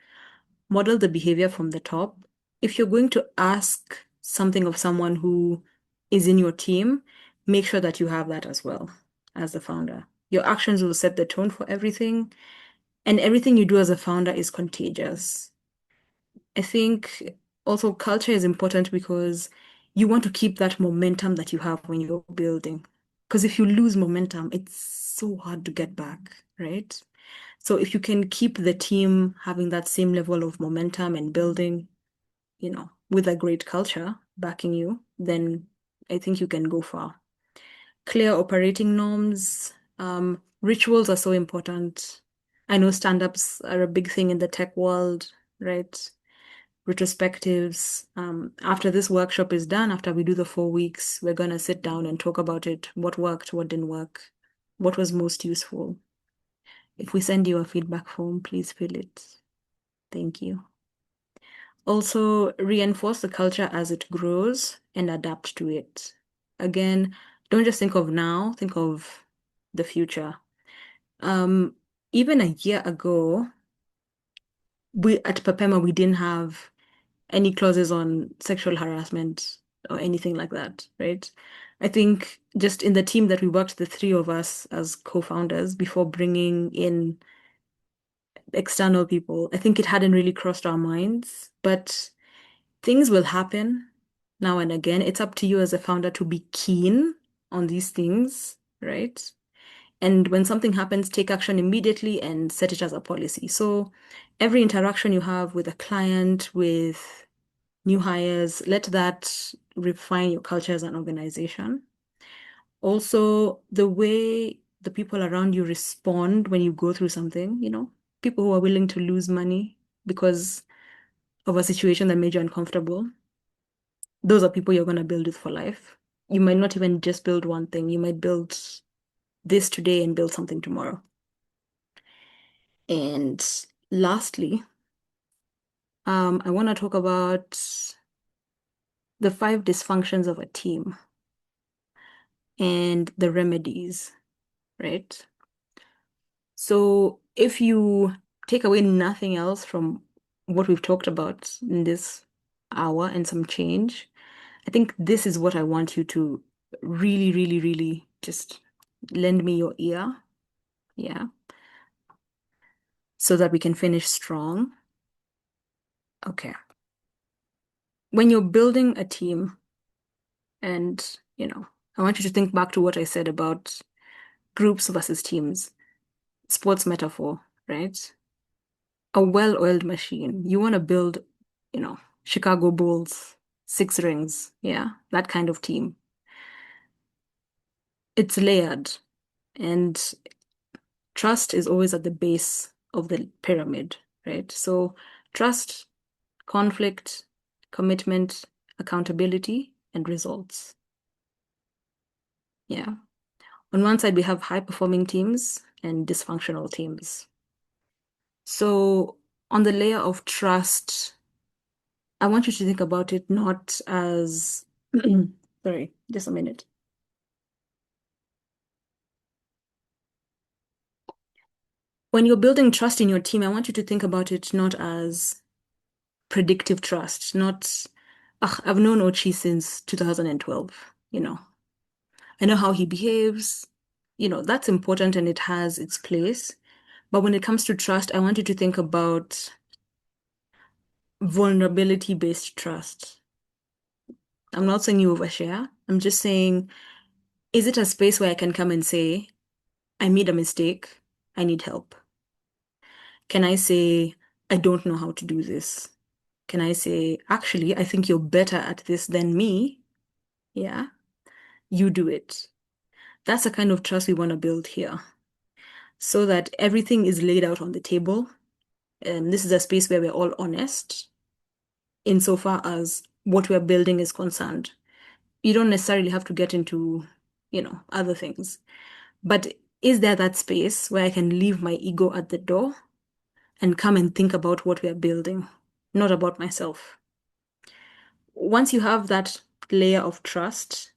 Model the behavior from the top. If you're going to ask something of someone who is in your team, make sure that you have that as well as the founder. Your actions will set the tone for everything, and everything you do as a founder is contagious. I think also culture is important because you want to keep that momentum that you have when you're building. Because if you lose momentum, it's so hard to get back, right? So if you can keep the team having that same level of momentum and building, with a great culture backing you, then I think you can go far. Clear operating norms, rituals are so important. I know stand-ups are a big thing in the tech world, right? Retrospectives. After this workshop is done, after we do the 4 weeks, we're going to sit down and talk about it. What worked, what didn't work, what was most useful. If we send you a feedback form, please fill it. Thank you. Also, reinforce the culture as it grows and adapt to it. Again, don't just think of now, think of the future. Even a year ago, we at Papema, we didn't have any clauses on sexual harassment or anything like that, right? I think just in the team that we worked, the three of us as co-founders, before bringing in external people, I think it hadn't really crossed our minds, but things will happen now and again. It's up to you as a founder to be keen on these things, right? And when something happens, take action immediately and set it as a policy. So every interaction you have with a client, with new hires, let that refine your culture as an organization. Also, the way the people around you respond when you go through something, people who are willing to lose money because of a situation that made you uncomfortable, those are people you're going to build with for life. You might not even just build one thing. You might build this today and build something tomorrow. And lastly, I want to talk about the 5 dysfunctions of a team and the remedies, right? So if you take away nothing else from what we've talked about in this hour and some change, I think this is what I want you to really, really, really just lend me your ear. Yeah. So that we can finish strong. Okay. When you're building a team, and, I want you to think back to what I said about groups versus teams, sports metaphor, right? A well-oiled machine. You want to build, Chicago Bulls, 6 rings. Yeah, that kind of team. It's layered, and trust is always at the base of the pyramid, right? So trust, conflict, commitment, accountability, and results. Yeah. On one side, we have high-performing teams and dysfunctional teams. So on the layer of trust, I want you to think about it not as, sorry, just a minute. When you're building trust in your team, I want you to think about it not as predictive trust, not, I've known Ochi since 2012, I know how he behaves, that's important and it has its place. But when it comes to trust, I want you to think about vulnerability-based trust. I'm not saying you overshare. I'm just saying, is it a space where I can come and say, I made a mistake, I need help? Can I say, I don't know how to do this? Can I say, actually, I think you're better at this than me? Yeah, you do it. That's the kind of trust we want to build here. so that everything is laid out on the table. And this is a space where we're all honest insofar as what we're building is concerned. You don't necessarily have to get into, other things. But is there that space where I can leave my ego at the door and come and think about what we're building, not about myself? Once you have that layer of trust,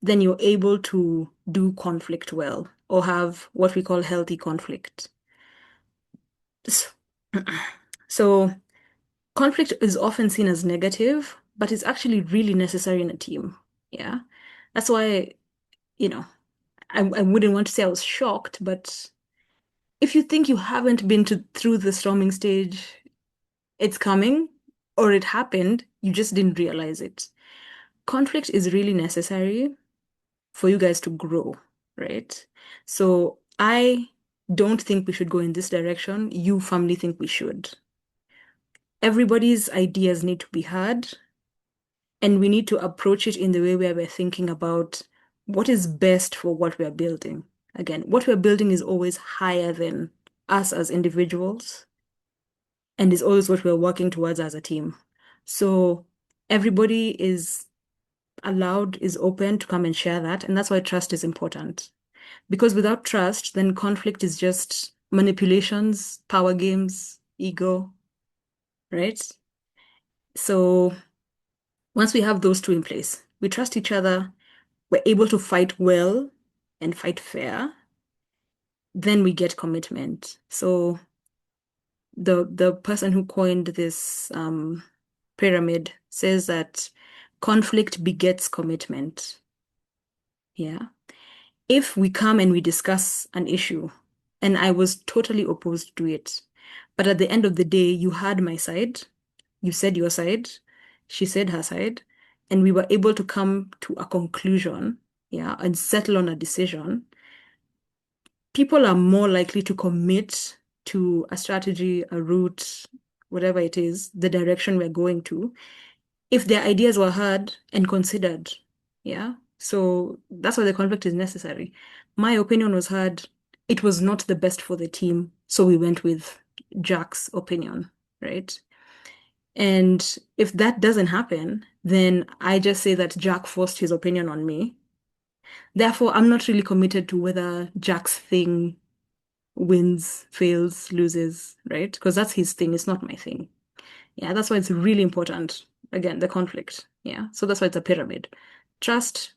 then you're able to do conflict well or have what we call healthy conflict. So conflict is often seen as negative, but it's actually really necessary in a team. Yeah. That's why, you know, I wouldn't want to say I was shocked, but if you think you haven't been through the storming stage, it's coming or it happened, you just didn't realize it. Conflict is really necessary for you guys to grow, right? So I don't think we should go in this direction. You family think we should. Everybody's ideas need to be heard, and we need to approach it in the way where we're thinking about what is best for what we're building. Again, what we're building is always higher than us as individuals, and is always what we're working towards as a team. So everybody is allowed, is open to come and share that. And that's why trust is important. Because without trust, then conflict is just manipulations, power games, ego, right? So once we have those two in place, we trust each other, we're able to fight well and fight fair, then we get commitment. So the person who coined this pyramid says that conflict begets commitment. Yeah. If we come and we discuss an issue, and I was totally opposed to it, but at the end of the day, you had my side, you said your side, she said her side, and we were able to come to a conclusion, yeah, and settle on a decision. People are more likely to commit to a strategy, a route, whatever it is, the direction we're going to, if their ideas were heard and considered. Yeah. So that's why the conflict is necessary. My opinion was heard. It was not the best for the team. So we went with Jack's opinion, right? And if that doesn't happen, then I just say that Jack forced his opinion on me. Therefore, I'm not really committed to whether Jack's thing wins, fails, loses, right? Because that's his thing, it's not my thing. Yeah, that's why it's really important. Again, the conflict. Yeah, so that's why it's a pyramid. Trust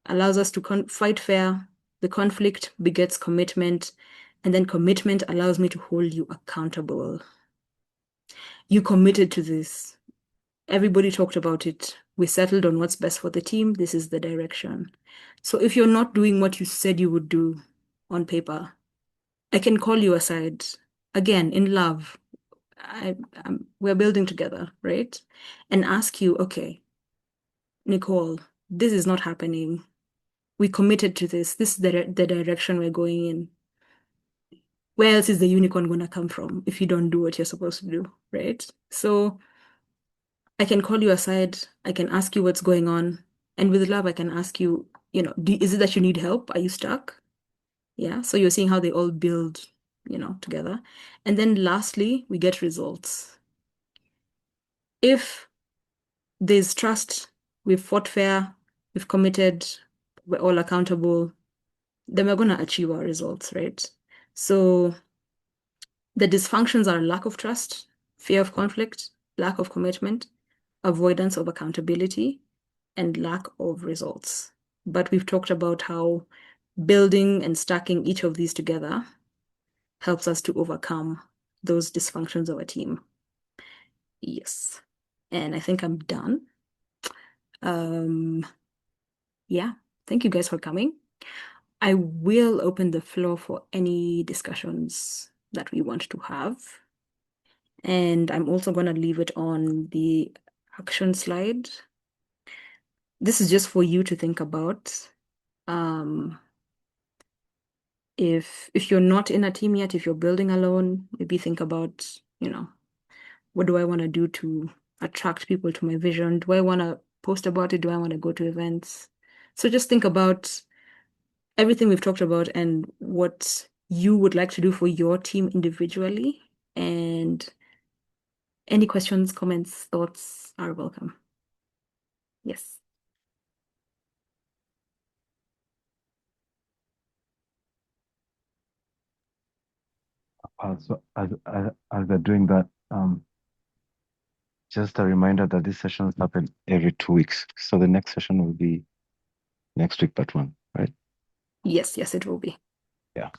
allows us to fight fair. The conflict begets commitment, and then commitment allows me to hold you accountable. You committed to this. Everybody talked about it. We settled on what's best for the team. This is the direction. So if you're not doing what you said you would do on paper, I can call you aside, again, in love. We're building together, right? And ask you, okay, Nicole, this is not happening. We committed to this. This is the direction we're going in. Where else is the unicorn going to come from if you don't do what you're supposed to do, right? So I can call you aside. I can ask you what's going on. And with love, I can ask you, is it that you need help? Are you stuck? Yeah. So you're seeing how they all build, together. And then lastly, we get results. If there's trust, we've fought fair, we've committed, we're all accountable, then we're going to achieve our results, right? So the dysfunctions are lack of trust, fear of conflict, lack of commitment, avoidance of accountability, and lack of results. But we've talked about how building and stacking each of these together helps us to overcome those dysfunctions of a team. Yes. And I think I'm done. Yeah, thank you guys for coming. I will open the floor for any discussions that we want to have. And I'm also going to leave it on the action slide. This is just for you to think about. If you're not in a team yet, if you're building alone, maybe think about, what do I want to do to attract people to my vision? Do I want to post about it? Do I want to go to events? So just think about everything we've talked about and what you would like to do for your team individually. And any questions, comments, thoughts are welcome. Yes. Also, as they're doing that, just a reminder that these sessions happen every 2 weeks. So the next session will be next week, part one, right? Yes, it will be. Yeah.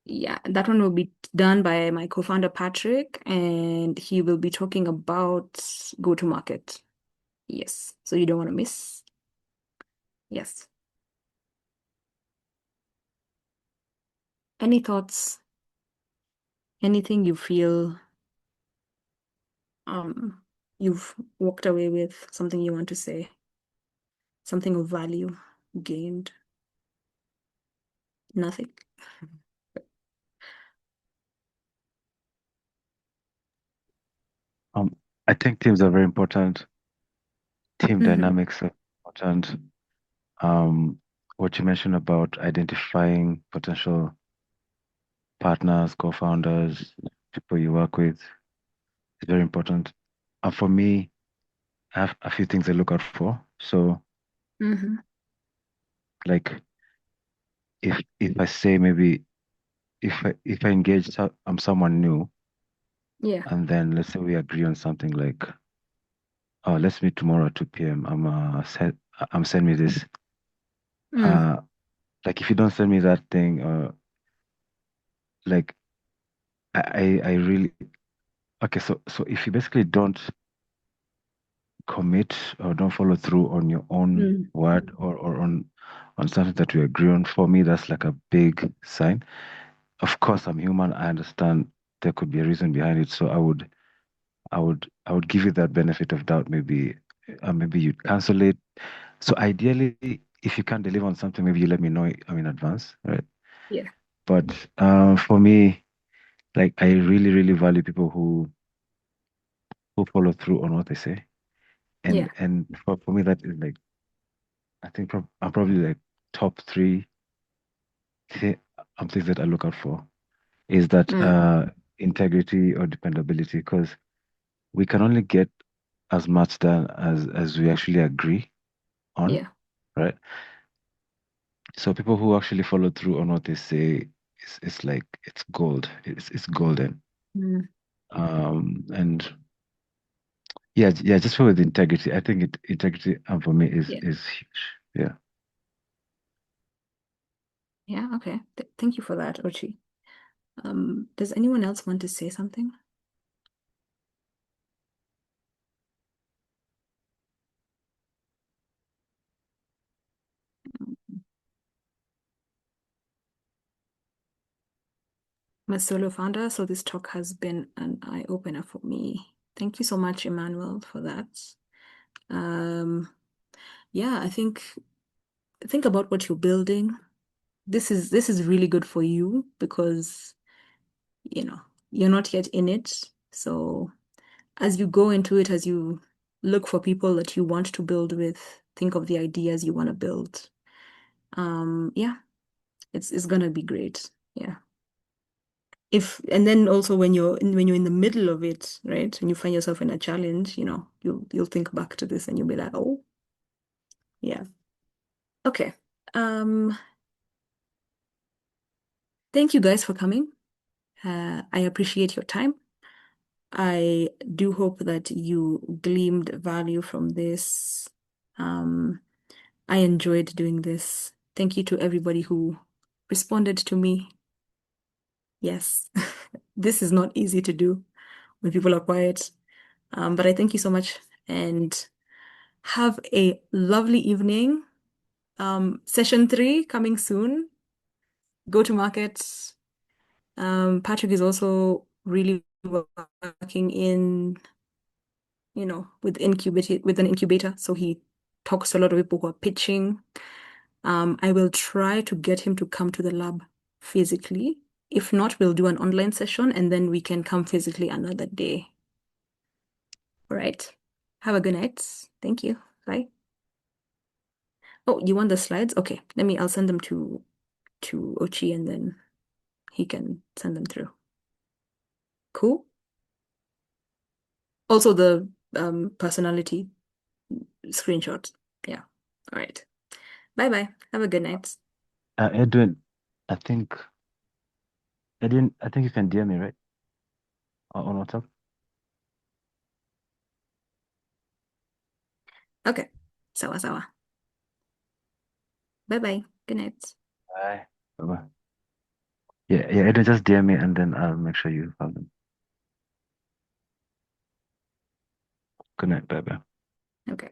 Yeah, that one will be done by my co-founder Patrick, and he will be talking about go-to-market. Yes, so you don't want to miss. Yes. Any thoughts? Anything you feel you've walked away with, something you want to say, something of value gained? Nothing? I think teams are very important. Team dynamics are important. What you mentioned about identifying potential partners, co-founders, people you work with is very important. And for me, I have a few things I look out for. So, like, if I say maybe if I engage someone new, Yeah. and then let's say we agree on something like, oh, let's meet tomorrow at 2 p.m. I'm send me this. Like if you don't send me that thing, like I really okay. So if you basically don't commit or don't follow through on your own word or on something that we agree on, for me that's like a big sign. Of course, I'm human. I understand there could be a reason behind it. So I would give you that benefit of doubt. Maybe you'd cancel it. So ideally, if you can't deliver on something, maybe you let me know in advance, right? Yeah. But for me, like I really, really value people who follow through on what they say. Yeah. And for me, that is like I think I'm probably like top three things that I look out for is that integrity or dependability, because we can only get as much done as we actually agree on, Yeah. right? So people who actually follow through on what they say it's like it's gold. It's golden. And yeah, just with integrity. I think integrity for me is Yeah. huge. Yeah. Yeah. Okay. Thank you for that, Ochi. Does anyone else want to say something? I'm a solo founder, so this talk has been an eye-opener for me. Thank you so much, Emmanuel, for that. Yeah, I think about what you're building. This is really good for you because you're not yet in it. So as you go into it, as you look for people that you want to build with, think of the ideas you want to build. Yeah, it's gonna be great. Yeah. And then also when you're in the middle of it, right? When you find yourself in a challenge, you'll think back to this and you'll be like, oh, yeah. Okay. Thank you guys for coming. I appreciate your time. I do hope that you gleaned value from this. I enjoyed doing this. Thank you to everybody who responded to me. Yes, this is not easy to do when people are quiet. But I thank you so much and have a lovely evening. Session 3 coming soon. Go to market. Patrick is also really working with an incubator. So he talks to a lot of people who are pitching. I will try to get him to come to the lab physically. If not, we'll do an online session and then we can come physically another day. All right. Have a good night. Thank you. Bye. Oh, you want the slides? Okay. I'll send them to Ochi and then he can send them through. Cool. Also the personality screenshot. Yeah. All right. Bye-bye. Have a good night. Edwin, I think you can DM me, right? On WhatsApp. Okay. Sawa sawa. Bye-bye. Good night. Bye. Bye. Yeah, Edwin, just DM me and then I'll make sure you have them. Good night. Bye bye. Okay.